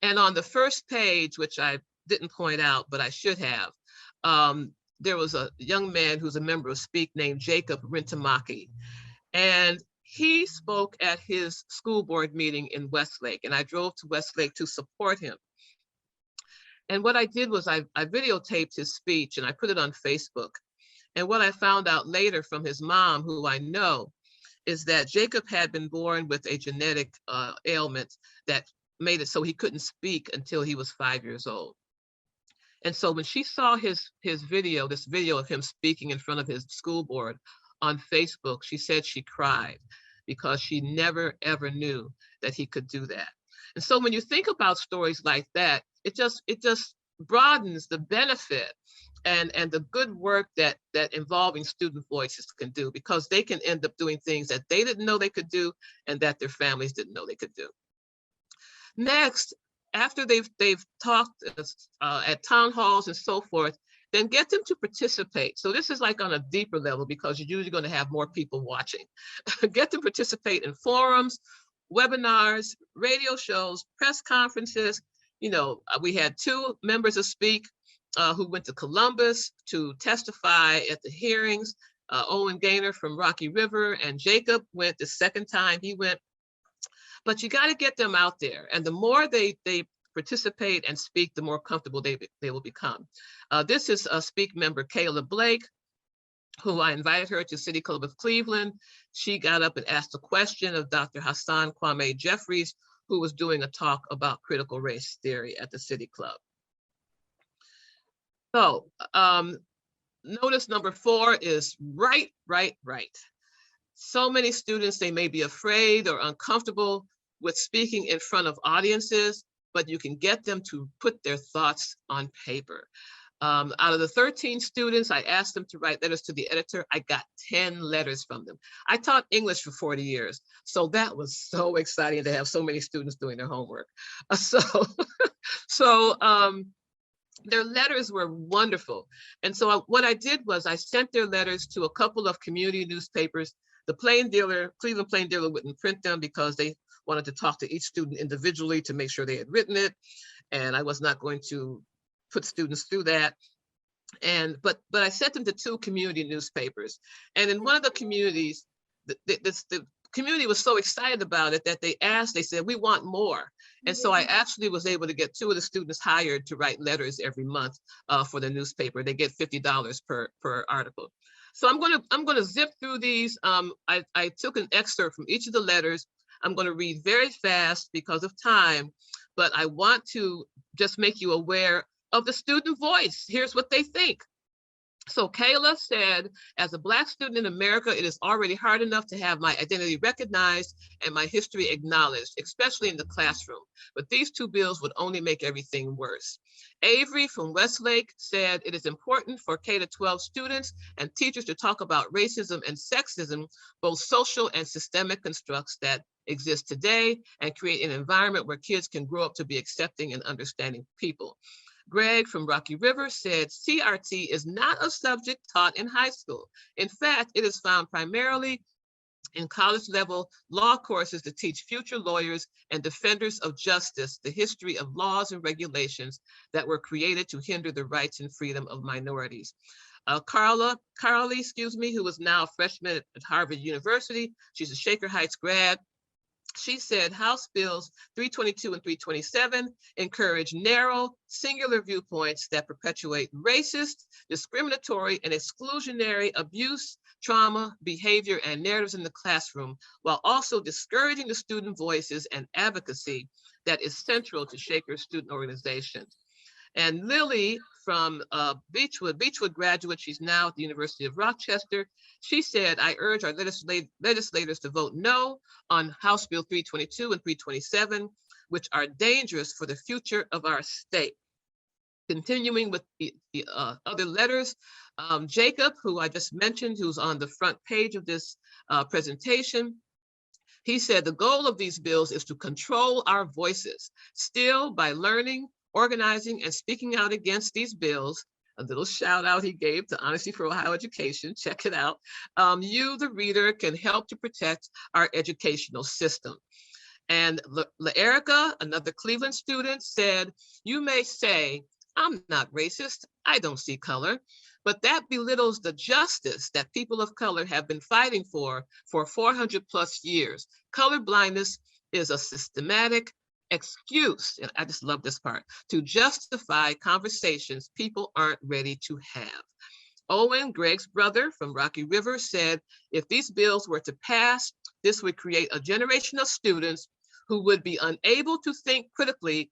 And on the first page, which I didn't point out, but I should have, there was a young man who's a member of SPEAK named Jacob Rintamaki. And he spoke at his school board meeting in Westlake, and I drove to Westlake to support him. And what I did was I videotaped his speech and I put it on Facebook. And what I found out later from his mom, who I know, is that Jacob had been born with a genetic ailment that made it so he couldn't speak until he was 5 years old. And so when she saw his video, this video of him speaking in front of his school board on Facebook, she said she cried because she never ever knew that he could do that. And so when you think about stories like that, it just broadens the benefit and the good work that involving student voices can do, because they can end up doing things that they didn't know they could do and that their families didn't know they could do. Next, after they've talked at town halls and so forth, then get them to participate. So this is like on a deeper level because you're usually going to have more people watching. Get them to participate in forums, webinars, radio shows, press conferences. You know, we had 2 members of SPEAK who went to Columbus to testify at the hearings. Owen Gaynor from Rocky River, and Jacob went the second time he went. But you got to get them out there. And the more they participate and speak, the more comfortable they will become. This is a SPEAK member, Kayla Blake, who I invited her to City Club of Cleveland. She got up and asked a question of Dr. Hassan Kwame Jeffries, who was doing a talk about critical race theory at the City Club. So notice number 4 is right. So many students, they may be afraid or uncomfortable with speaking in front of audiences, but you can get them to put their thoughts on paper. Out of the 13 students, I asked them to write letters to the editor. I got 10 letters from them. I taught English for 40 years, so that was so exciting to have so many students doing their homework. Their letters were wonderful. And so what I did was I sent their letters to a couple of community newspapers. The Cleveland Plain Dealer wouldn't print them because they wanted to talk to each student individually to make sure they had written it. And I was not going to put students through that. But I sent them to 2 community newspapers. And in one of the communities, the community was so excited about it that they said, we want more. And so I actually was able to get 2 of the students hired to write letters every month for the newspaper. They get $50 per article. So I'm gonna zip through these. I took an excerpt from each of the letters. I'm gonna read very fast because of time, but I want to just make you aware of the student voice. Here's what they think. So Kayla said, as a Black student in America, it is already hard enough to have my identity recognized and my history acknowledged, especially in the classroom. But these 2 bills would only make everything worse. Avery from Westlake said, it is important for K-12 students and teachers to talk about racism and sexism, both social and systemic constructs that exist today, and create an environment where kids can grow up to be accepting and understanding people. Greg from Rocky River said, CRT is not a subject taught in high school. In fact, it is found primarily in college level law courses to teach future lawyers and defenders of justice the history of laws and regulations that were created to hinder the rights and freedom of minorities. Carly, who is now a freshman at Harvard University, she's a Shaker Heights grad. She said House Bills 322 and 327 encourage narrow, singular viewpoints that perpetuate racist, discriminatory, and exclusionary abuse, trauma, behavior, and narratives in the classroom, while also discouraging the student voices and advocacy that is central to Shaker's student organization. And Lily from Beechwood graduate, she's now at the University of Rochester. She said, I urge our legislators to vote no on House Bill 322 and 327, which are dangerous for the future of our state. Continuing with the other letters, Jacob, who I just mentioned, who's on the front page of this presentation, he said the goal of these bills is to control our voices. Still, by learning, organizing, and speaking out against these bills, a little shout out he gave to Honesty for Ohio Education, check it out. You, the reader, can help to protect our educational system. And LaErica, another Cleveland student, said, you may say, I'm not racist, I don't see color, but that belittles the justice that people of color have been fighting for 400 plus years. Color blindness is a systematic excuse, and I just love this part, to justify conversations people aren't ready to have. Owen, Greg's brother from Rocky River, said, if these bills were to pass, this would create a generation of students who would be unable to think critically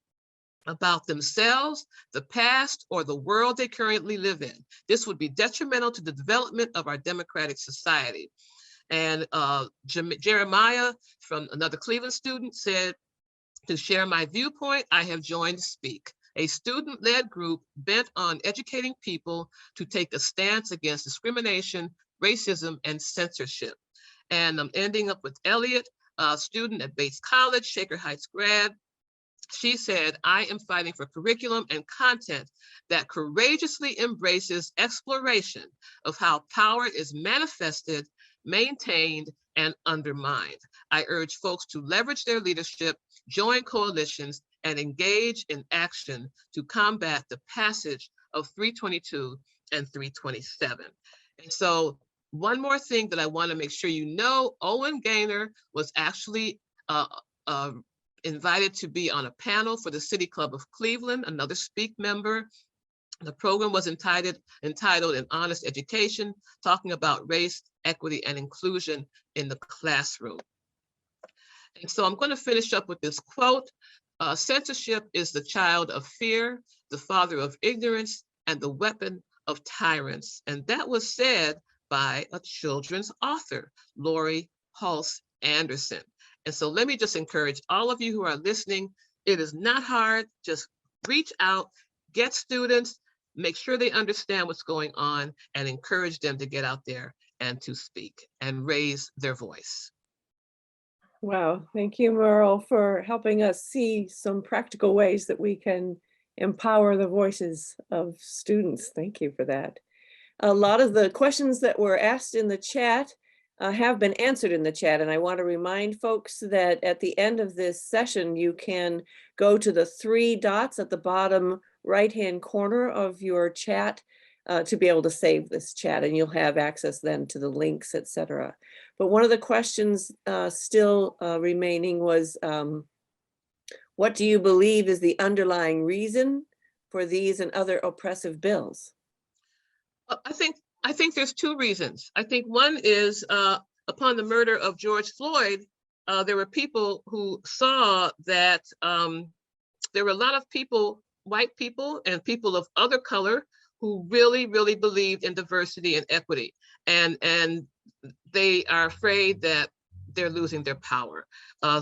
about themselves, the past, or the world they currently live in. This would be detrimental to the development of our democratic society. And Jeremiah, from another Cleveland student, said, to share my viewpoint, I have joined Speak, a student-led group bent on educating people to take a stance against discrimination, racism, and censorship. And I'm ending up with Elliot, a student at Bates College, Shaker Heights grad. She said, I am fighting for curriculum and content that courageously embraces exploration of how power is manifested, maintained, and undermined. I urge folks to leverage their leadership, join coalitions, and engage in action to combat the passage of 322 and 327. And so one more thing that I want to make sure you know, Owen Gaynor was actually invited to be on a panel for the City Club of Cleveland, another Speak member. The program was entitled An Honest Education, talking about race, equity, and inclusion in the classroom. And so I'm going to finish up with this quote. Censorship is the child of fear, the father of ignorance, and the weapon of tyrants. And that was said by a children's author, Lori Hulse Anderson. And so let me just encourage all of you who are listening, it is not hard, just reach out, get students, make sure they understand what's going on, and encourage them to get out there and to speak and raise their voice. Wow, thank you, Merle, for helping us see some practical ways that we can empower the voices of students. Thank you for that. A lot of the questions that were asked in the chat have been answered in the chat, and I want to remind folks that at the end of this session, you can go to the 3 dots at the bottom right-hand corner of your chat to be able to save this chat, and you'll have access then to the links, etc. But one of the questions still remaining was, what do you believe is the underlying reason for these and other oppressive bills? I think there's two reasons. I think one is upon the murder of George Floyd, there were people who saw that there were a lot of people, white people and people of other color, who really, really believed in diversity and equity. And they are afraid that they're losing their power.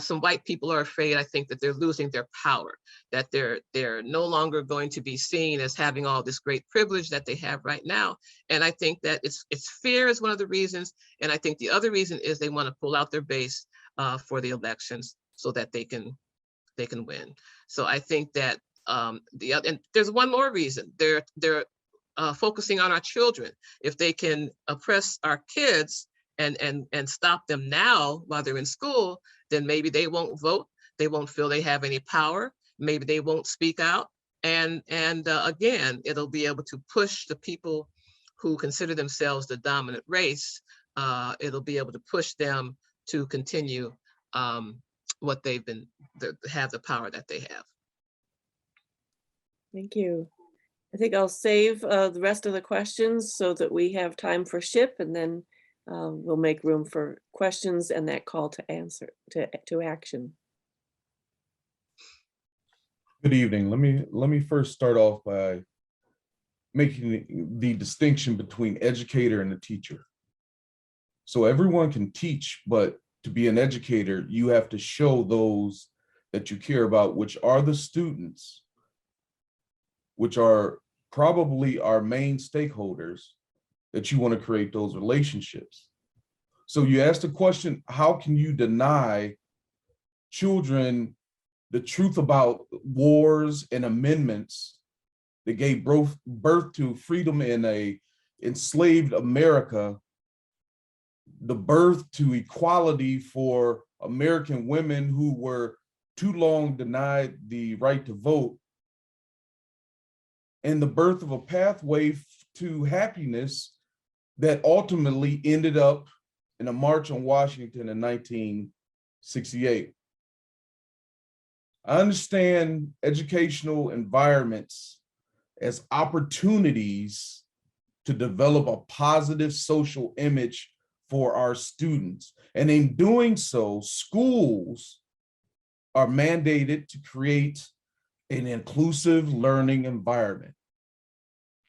Some white people are afraid, I think, that they're losing their power, that they're no longer going to be seen as having all this great privilege that they have right now. And I think that it's fear is one of the reasons. And I think the other reason is they want to pull out their base for the elections so that they can win. So I think that and there's one more reason. They're focusing on our children. If they can oppress our kids and stop them now while they're in school, then maybe they won't vote. They won't feel they have any power. Maybe they won't speak out. And again, it'll be able to push the people who consider themselves the dominant race. It'll be able to push them to continue what they've been, have the power that they have. Thank you. I think I'll save the rest of the questions so that we have time for SHIP, and then we'll make room for questions and that call to answer to action. Good evening. Let me first start off by making the distinction between educator and a teacher. So everyone can teach, but to be an educator, you have to show those that you care about, which are the students, which are probably our main stakeholders, that you want to create those relationships. So you asked the question, how can you deny children the truth about wars and amendments that gave birth to freedom in a enslaved America, the birth to equality for American women who were too long denied the right to vote, and the birth of a pathway to happiness that ultimately ended up in a march on Washington in 1968. I understand educational environments as opportunities to develop a positive social image for our students. And in doing so, schools are mandated to create an inclusive learning environment.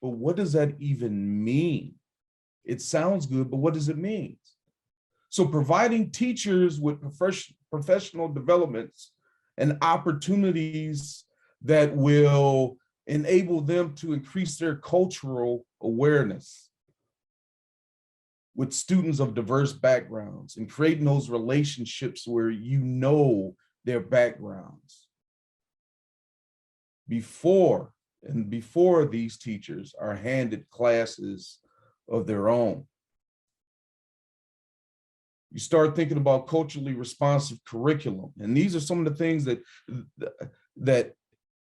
But what does that even mean? It sounds good, but what does it mean? So providing teachers with professional developments and opportunities that will enable them to increase their cultural awareness with students of diverse backgrounds and creating those relationships where you know their backgrounds. Before these teachers are handed classes of their own. You start thinking about culturally responsive curriculum. And these are some of the things that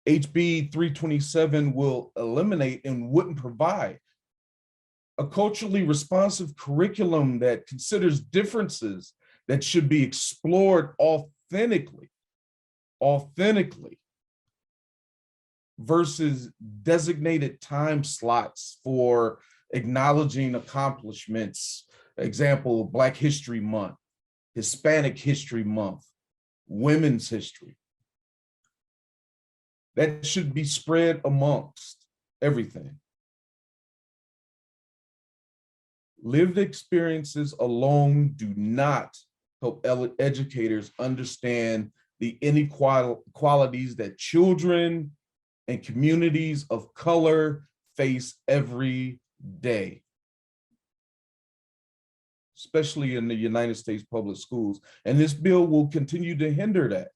HB 327 will eliminate and wouldn't provide. A culturally responsive curriculum that considers differences that should be explored authentically, versus designated time slots for acknowledging accomplishments. Example, Black History Month, Hispanic History Month, Women's History. That should be spread amongst everything. Lived experiences alone do not help educators understand the inequalities that children and communities of color face every day, especially in the United States public schools. And this bill will continue to hinder that.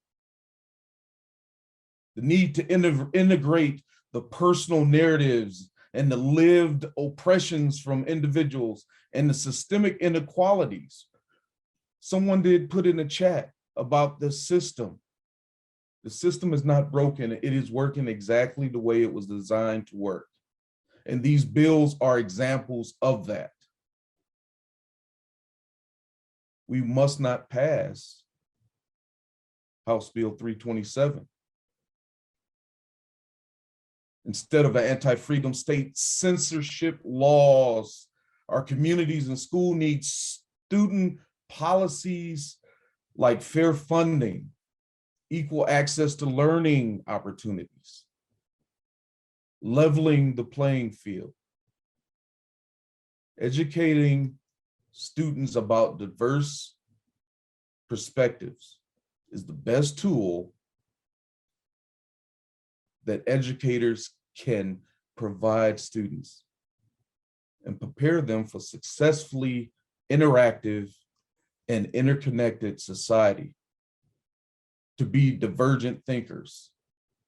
The need to integrate the personal narratives and the lived oppressions from individuals and the systemic inequalities. Someone did put in a chat about the system. The system is not broken. It is working exactly the way it was designed to work. And these bills are examples of that. We must not pass House Bill 327. Instead of an anti-freedom state censorship laws, our communities and school need student policies like fair funding, equal access to learning opportunities, leveling the playing field, educating students about diverse perspectives is the best tool that educators can provide students and prepare them for successfully interactive and interconnected society, to be divergent thinkers,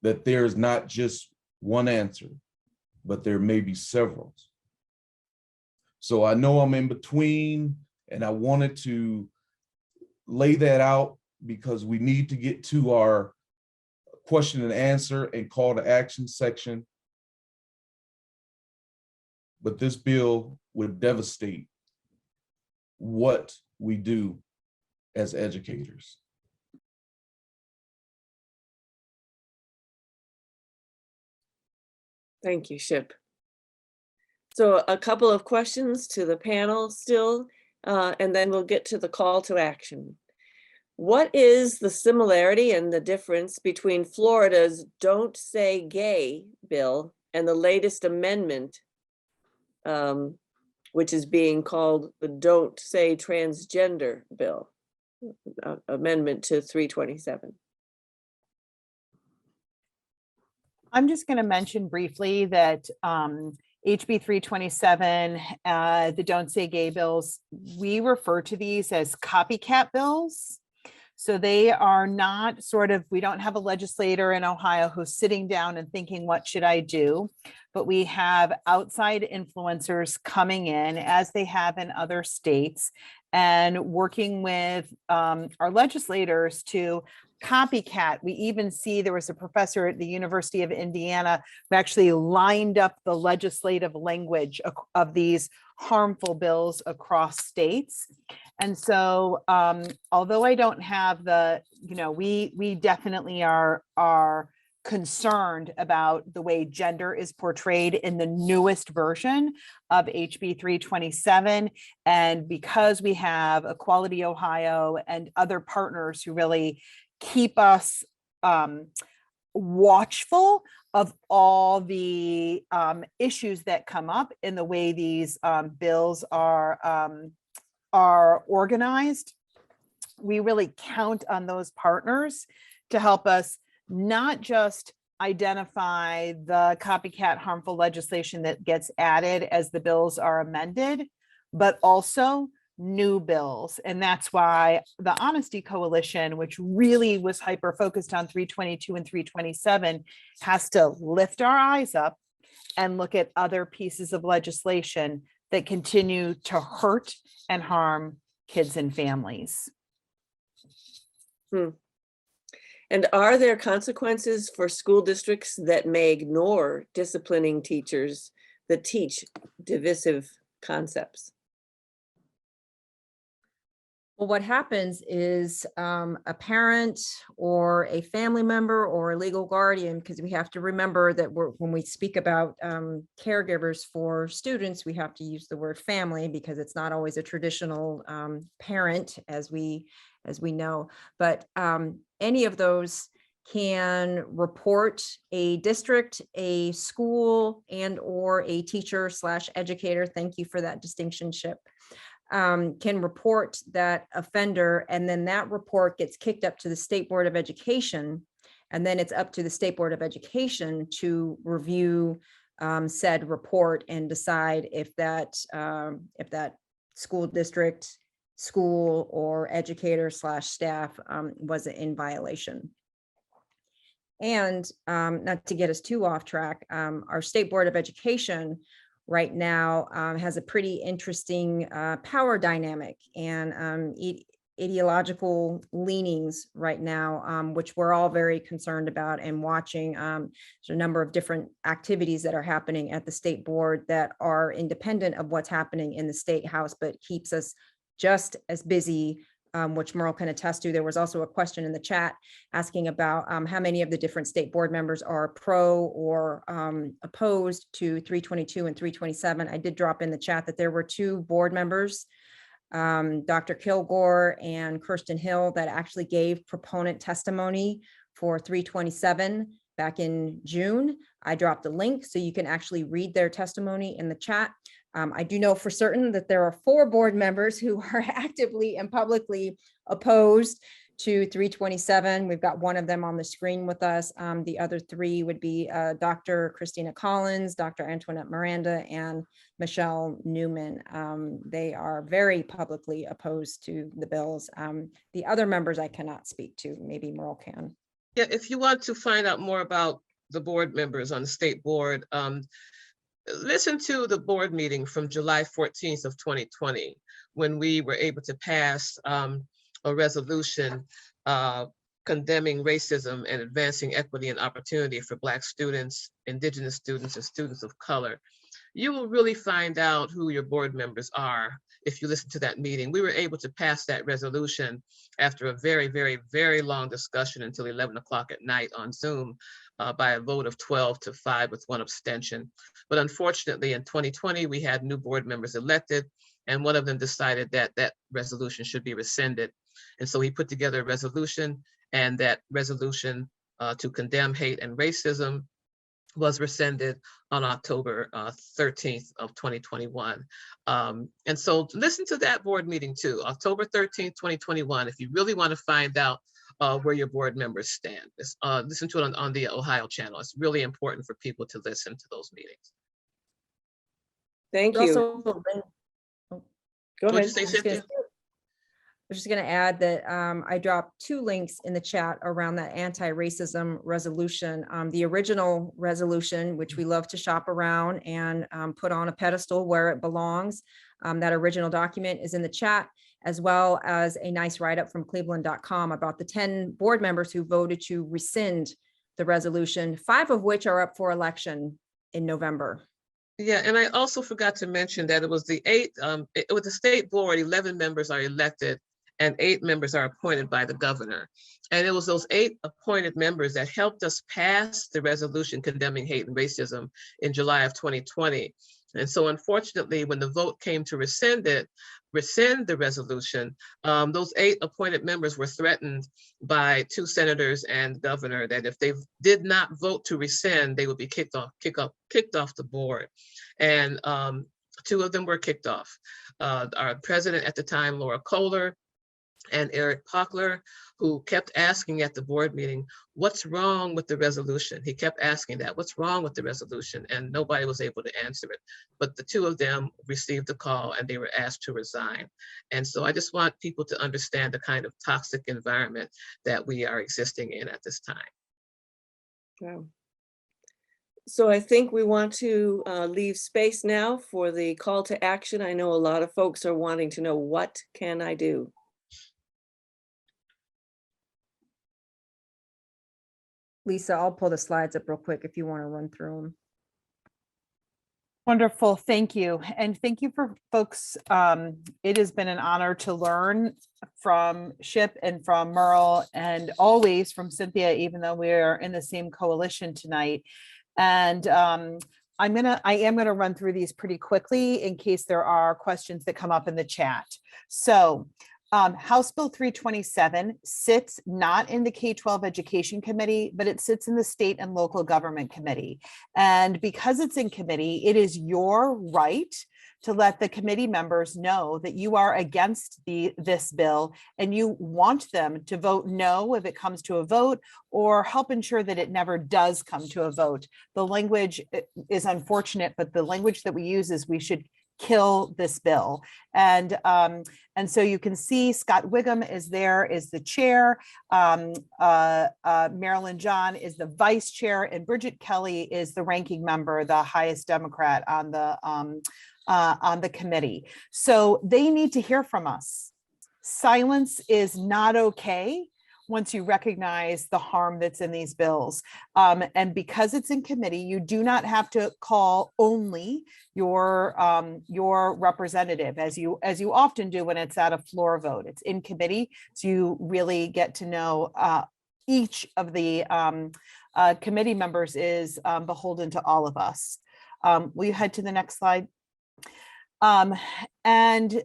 that there's not just one answer, but there may be several. So I know I'm in between, and I wanted to lay that out because we need to get to our question and answer and call to action section. But this bill would devastate what we do as educators. Thank you, Ship. So a couple of questions to the panel still, and then we'll get to the call to action. What is the similarity and the difference between Florida's Don't Say Gay bill and the latest amendment, which is being called the Don't Say Transgender bill, amendment to 327? I'm just going to mention briefly that HB 327, the Don't Say Gay bills, we refer to these as copycat bills. So they are not we don't have a legislator in Ohio who's sitting down and thinking, what should I do? But we have outside influencers coming in, as they have in other states, and working with our legislators to copycat. We even see there was a professor at the University of Indiana who actually lined up the legislative language of these harmful bills across states. And so although I don't have we definitely are concerned about the way gender is portrayed in the newest version of HB 327. And because we have Equality Ohio and other partners who really keep us watchful of all the issues that come up in the way these bills are organized, we really count on those partners to help us not just identify the copycat harmful legislation that gets added as the bills are amended, but also new bills. And that's why the Honesty Coalition, which really was hyper focused on 322 and 327, has to lift our eyes up and look at other pieces of legislation that continue to hurt and harm kids and families. And are there consequences for school districts that may ignore disciplining teachers that teach divisive concepts? Well, what happens is a parent or a family member or a legal guardian, because we have to remember that when we speak about caregivers for students, we have to use the word family because it's not always a traditional parent as we know, but any of those can report a district, a school, and or a teacher / educator. Thank you for that distinction, Ship. Can report that offender, and then that report gets kicked up to the State Board of Education, and then it's up to the State Board of Education to review said report and decide if that school district, school, or educator / staff was in violation. And not to get us too off track, our State Board of Education right now has a pretty interesting power dynamic, and ideological leanings right now, which we're all very concerned about and watching. There's a number of different activities that are happening at the state board that are independent of what's happening in the state house, but keeps us just as busy, which Merle can attest to. There was also a question in the chat asking about how many of the different state board members are pro or opposed to 322 and 327. I did drop in the chat that there were 2 board members, Dr. Kilgore and Kirsten Hill, that actually gave proponent testimony for 327 back in June. I dropped a link so you can actually read their testimony in the chat. I do know for certain that there are 4 board members who are actively and publicly opposed to 327. We've got one of them on the screen with us. The other 3 would be Dr. Christina Collins, Dr. Antoinette Miranda, and Michelle Newman. They are very publicly opposed to the bills. The other members I cannot speak to. Maybe Merle can. Yeah, if you want to find out more about the board members on the state board, listen to the board meeting from July 14th of 2020, when we were able to pass a resolution condemning racism and advancing equity and opportunity for Black students, Indigenous students, and students of color. You will really find out who your board members are if you listen to that meeting. We were able to pass that resolution after a very, very, very long discussion until 11 o'clock at night on Zoom by a vote of 12-5 with 1 abstention. But unfortunately, in 2020, we had new board members elected, and one of them decided that that resolution should be rescinded. And so he put together a resolution, and that resolution to condemn hate and racism was rescinded on October 13th of 2021. And so listen to that board meeting too, October 13th, 2021, if you really want to find out where your board members stand. Listen to it on the Ohio channel. It's really important for people to listen to those meetings. Thank We're you. also- Go What'd ahead. you say, Cynthia? I was just going to add that I dropped 2 links in the chat around that anti-racism resolution. The original resolution, which we love to shop around and put on a pedestal where it belongs. That original document is in the chat, as well as a nice write-up from cleveland.com about the 10 board members who voted to rescind the resolution, 5 of which are up for election in November. Yeah, and I also forgot to mention that it was the 8, with the state board, 11 members are elected and 8 members are appointed by the governor. And it was those 8 appointed members that helped us pass the resolution condemning hate and racism in July of 2020. And so unfortunately, when the vote came to rescind the resolution, those 8 appointed members were threatened by 2 senators and governor that if they did not vote to rescind, they would be kicked off the board. And 2 of them were kicked off. Our president at the time, Laura Kohler, and Eric Pockler, who kept asking at the board meeting, what's wrong with the resolution? He kept asking that, what's wrong with the resolution? And nobody was able to answer it. But the 2 of them received the call and they were asked to resign. And so I just want people to understand the kind of toxic environment that we are existing in at this time. Wow. So I think we want to leave space now for the call to action. I know a lot of folks are wanting to know, what can I do? Lisa, I'll pull the slides up real quick if you want to run through them. Wonderful, thank you. And thank you for folks. It has been an honor to learn from Ship and from Merle and always from Cynthia, even though we're in the same coalition tonight. And I am gonna run through these pretty quickly in case there are questions that come up in the chat. So House Bill 327 sits not in the K-12 Education Committee, but it sits in the State and Local Government Committee. And because it's in committee, it is your right to let the committee members know that you are against this bill and you want them to vote no if it comes to a vote, or help ensure that it never does come to a vote. The language is unfortunate, but the language that we use is we should kill this bill. And so you can see Scott Wiggum is there, is the chair, Marilyn John is the vice chair, and Bridget Kelly is the ranking member, the highest Democrat on the committee. So they need to hear from us. Silence is not okay once you recognize the harm that's in these bills. And because it's in committee, you do not have to call only your representative, as you often do when it's at a floor vote. It's in committee, so you really get to know each of the committee members is beholden to all of us. Will you head to the next slide? And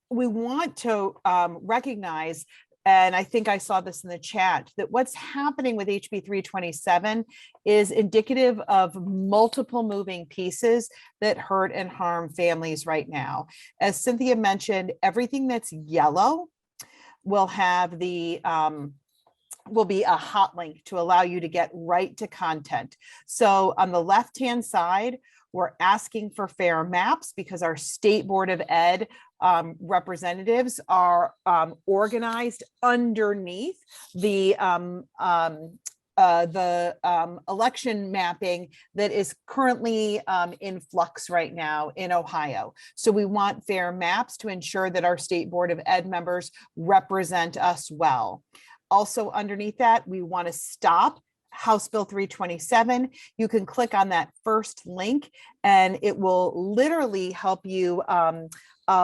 we want to recognize, and I think I saw this in the chat, that what's happening with HB 327 is indicative of multiple moving pieces that hurt and harm families right now. As Cynthia mentioned, everything that's yellow will have the will be a hot link to allow you to get right to content. So on the left-hand side, we're asking for fair maps because our State Board of Ed representatives are organized underneath the election mapping that is currently in flux right now in Ohio. So we want fair maps to ensure that our State Board of Ed members represent us well. Also underneath that, we want to stop House Bill 327. You can click on that first link and it will literally help you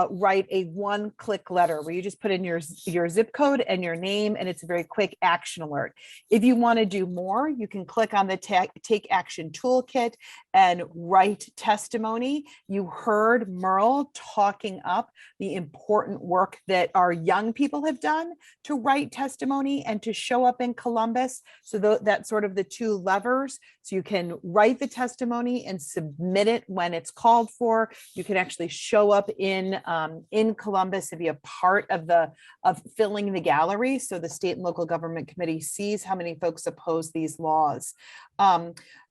write a one-click letter where you just put in your zip code and your name, and it's a very quick action alert. If you want to do more, you can click on the Take Action Toolkit and write testimony. You heard Merle talking up the important work that our young people have done to write testimony and to show up in Columbus. So that's sort of the two levers. So you can write the testimony and submit it when it's called for. You can actually show up in Columbus and be a part of filling the gallery. So the state and local government committee sees how many folks oppose these laws.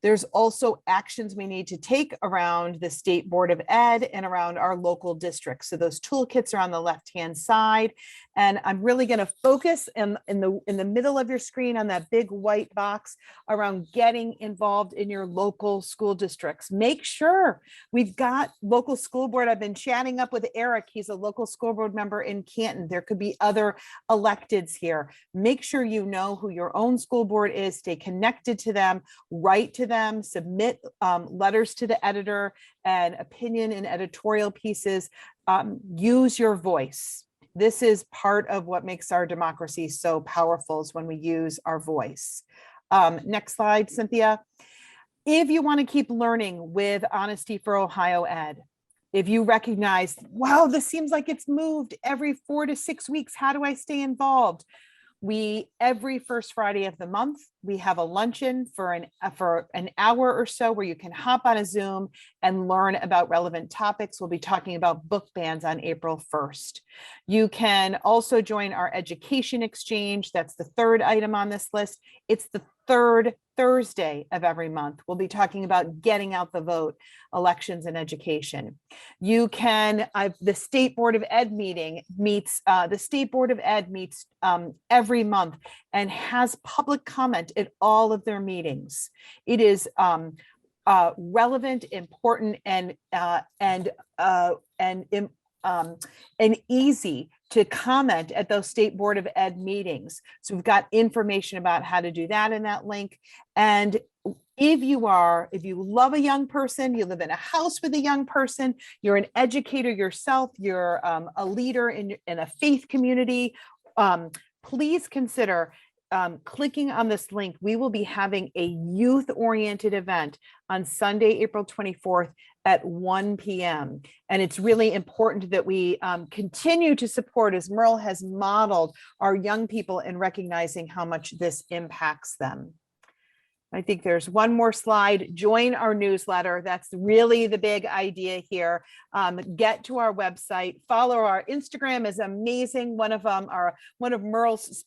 There's also actions we need to take around the State Board of Ed and around our local districts. So those toolkits are on the left-hand side. And I'm really going to focus in the middle of your screen on that big white box around getting involved in your local school districts. Make sure we've got local school board. I've been chatting up with Eric. He's a local school board member in Canton. There could be other electeds here. Make sure you know who your own school board is, stay connected to them, write to them, submit letters to the editor and opinion and editorial pieces. Use your voice. This is part of what makes our democracy so powerful, is when we use our voice. Next slide, Cynthia. If you want to keep learning with Honesty for Ohio Ed, if you recognize, wow, this seems like it's moved every 4 to 6 weeks, how do I stay involved? Every first Friday of the month, we have a luncheon for an hour or so where you can hop on a Zoom and learn about relevant topics. We'll be talking about book bans on April 1st. You can also join our education exchange. That's the third item on this list. It's the third Thursday of every month. We'll be talking about getting out the vote, elections and education. You can, the State Board of Ed meets every month and has public comment at all of their meetings. It is relevant, important, and easy to comment at those State Board of Ed meetings. So we've got information about how to do that in that link. And if you love a young person, you live in a house with a young person, you're an educator yourself, you're a leader in a faith community, please consider clicking on this link. We will be having a youth-oriented event on Sunday, April 24th at 1 p.m. And it's really important that we continue to support, as Merle has modeled, our young people in recognizing how much this impacts them. I think there's one more slide. Join our newsletter. That's really the big idea here. Get to our website. Follow our Instagram is amazing. One of Merle's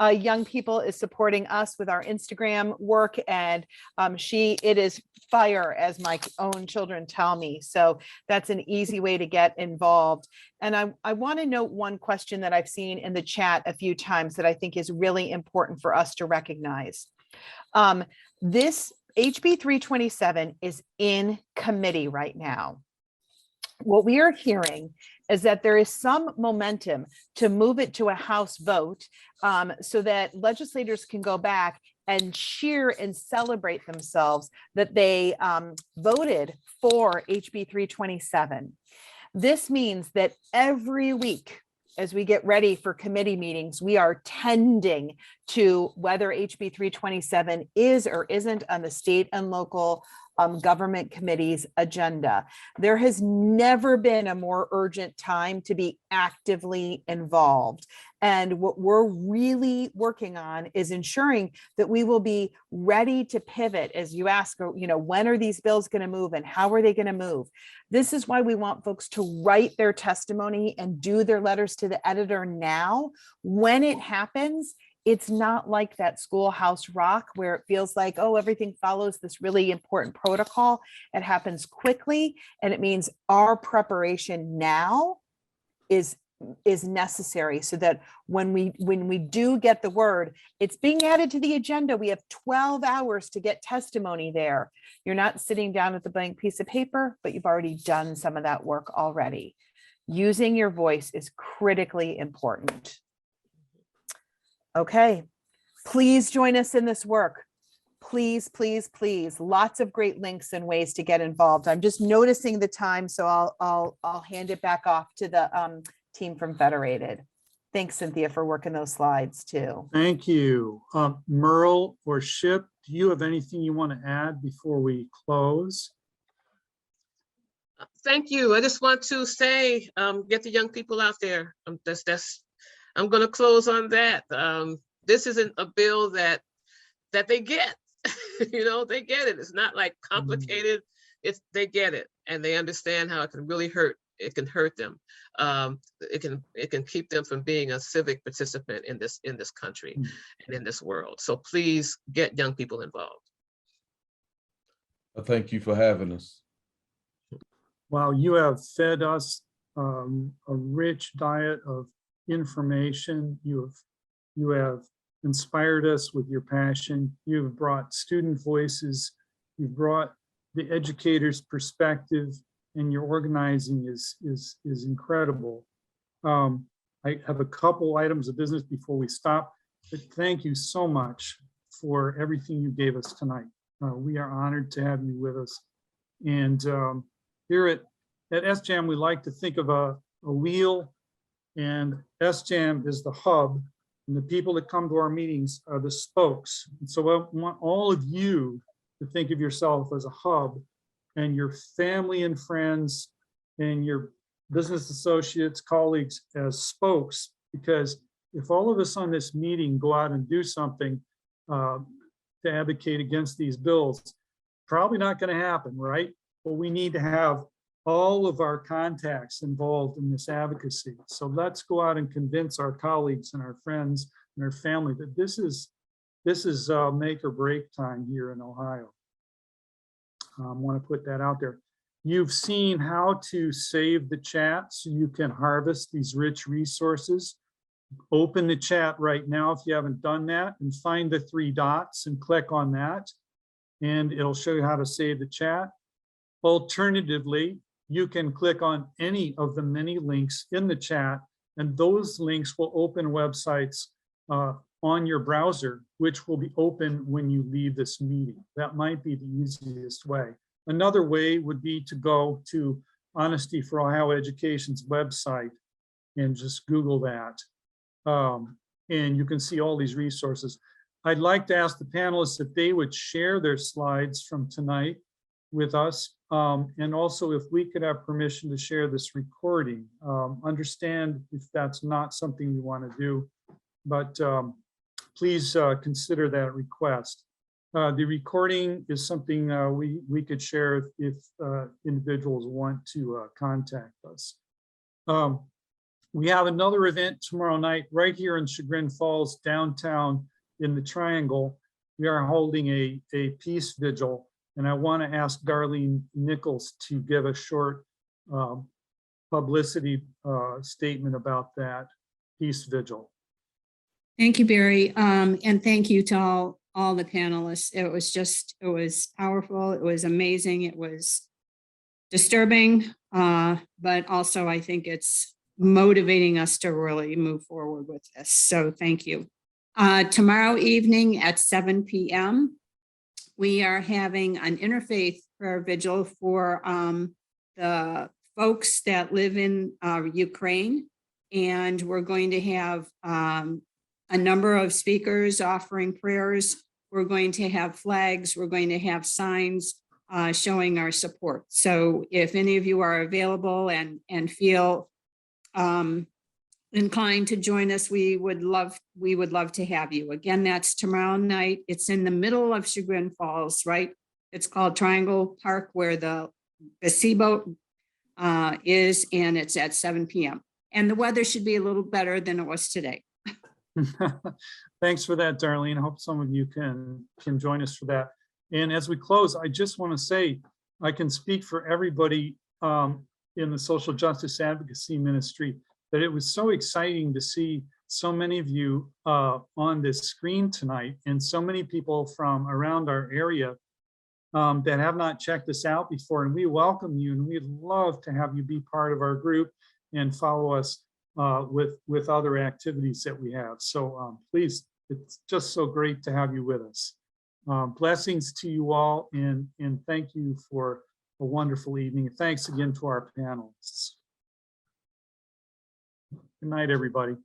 young people is supporting us with our Instagram work, and it is fire, as my own children tell me. So that's an easy way to get involved. And I want to note one question that I've seen in the chat a few times that I think is really important for us to recognize. This HB 327 is in committee right now. what we are hearing is that there is some momentum to move it to a House vote, so that legislators can go back and cheer and celebrate themselves that they voted for HB 327. This means that every week, as we get ready for committee meetings, we are tending to whether HB 327 is or isn't on the state and local government committee's agenda. There has never been a more urgent time to be actively involved. And what we're really working on is ensuring that we will be ready to pivot. As you ask, when are these bills going to move and how are they going to move? This is why we want folks to write their testimony and do their letters to the editor now. When it happens, it's not like that schoolhouse rock where it feels like, oh, everything follows this really important protocol. It happens quickly, and it means our preparation now is necessary so that when we do get the word, it's being added to the agenda. We have 12 hours to get testimony there. You're not sitting down with a blank piece of paper, but you've already done some of that work already. Using your voice is critically important. Okay, please join us in this work. Please, please, please. Lots of great links and ways to get involved. I'm just noticing the time, so I'll hand it back off to the team from Federated. Thanks, Cynthia, for working those slides too. Thank you. Merle or Ship, do you have anything you want to add before we close? Thank you. I just want to say, get the young people out there. I'm going to close on that. This isn't a bill that they get. They get it. It's not like complicated. They get it, and they understand how it can really hurt. It can hurt them. It can keep them from being a civic participant in this country and in this world. So please get young people involved. Thank you for having us. Wow, you have fed us a rich diet of information. You have inspired us with your passion. You have brought student voices. You've brought the educator's perspective, and your organizing is incredible. I have a couple items of business before we stop, but thank you so much for everything you gave us tonight. We are honored to have you with us. And here at SJAM, we like to think of a wheel, and SJAM is the hub, and the people that come to our meetings are the spokes. And so I want all of you to think of yourself as a hub, and your family and friends and your business associates, colleagues as spokes, because if all of us on this meeting go out and do something to advocate against these bills, probably not going to happen, right? But we need to have all of our contacts involved in this advocacy. So let's go out and convince our colleagues and our friends and our family that this is make or break time here in Ohio. I want to put that out there. You've seen how to save the chat so you can harvest these rich resources. Open the chat right now if you haven't done that, and find the 3 dots and click on that, and it'll show you how to save the chat. Alternatively, you can click on any of the many links in the chat, and those links will open websites on your browser, which will be open when you leave this meeting. That might be the easiest way. Another way would be to go to Honesty for Ohio Education's website and just Google that. And you can see all these resources. I'd like to ask the panelists if they would share their slides from tonight with us. And also if we could have permission to share this recording. Understand if that's not something we want to do, but please consider that request. The recording is something we could share if individuals want to contact us. We have another event tomorrow night right here in Chagrin Falls, downtown in the Triangle. We are holding a peace vigil, and I want to ask Darlene Nichols to give a short publicity statement about that peace vigil. Thank you, Barry. And thank you to all the panelists. It was powerful. It was amazing. It was disturbing, but also I think it's motivating us to really move forward with this. So thank you. Tomorrow evening at 7 p.m., we are having an interfaith prayer vigil for the folks that live in Ukraine. And we're going to have a number of speakers offering prayers. We're going to have flags. We're going to have signs showing our support. So if any of you are available and feel inclined to join us, we would love to have you. Again, that's tomorrow night. It's in the middle of Chagrin Falls, right? It's called Triangle Park, where the gazebo is, and it's at 7 p.m. And the weather should be a little better than it was today. Thanks for that, Darlene. I hope some of you can join us for that. And as we close, I just want to say, I can speak for everybody in the social justice advocacy ministry, that it was so exciting to see so many of you on this screen tonight, and so many people from around our area that have not checked us out before. And we welcome you, and we'd love to have you be part of our group and follow us with other activities that we have. So please, it's just so great to have you with us. Blessings to you all, and thank you for a wonderful evening. Thanks again to our panelists. Good night, everybody.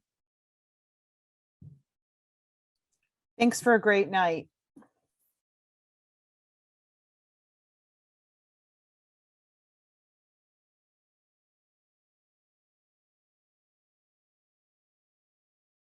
Thanks for a great night.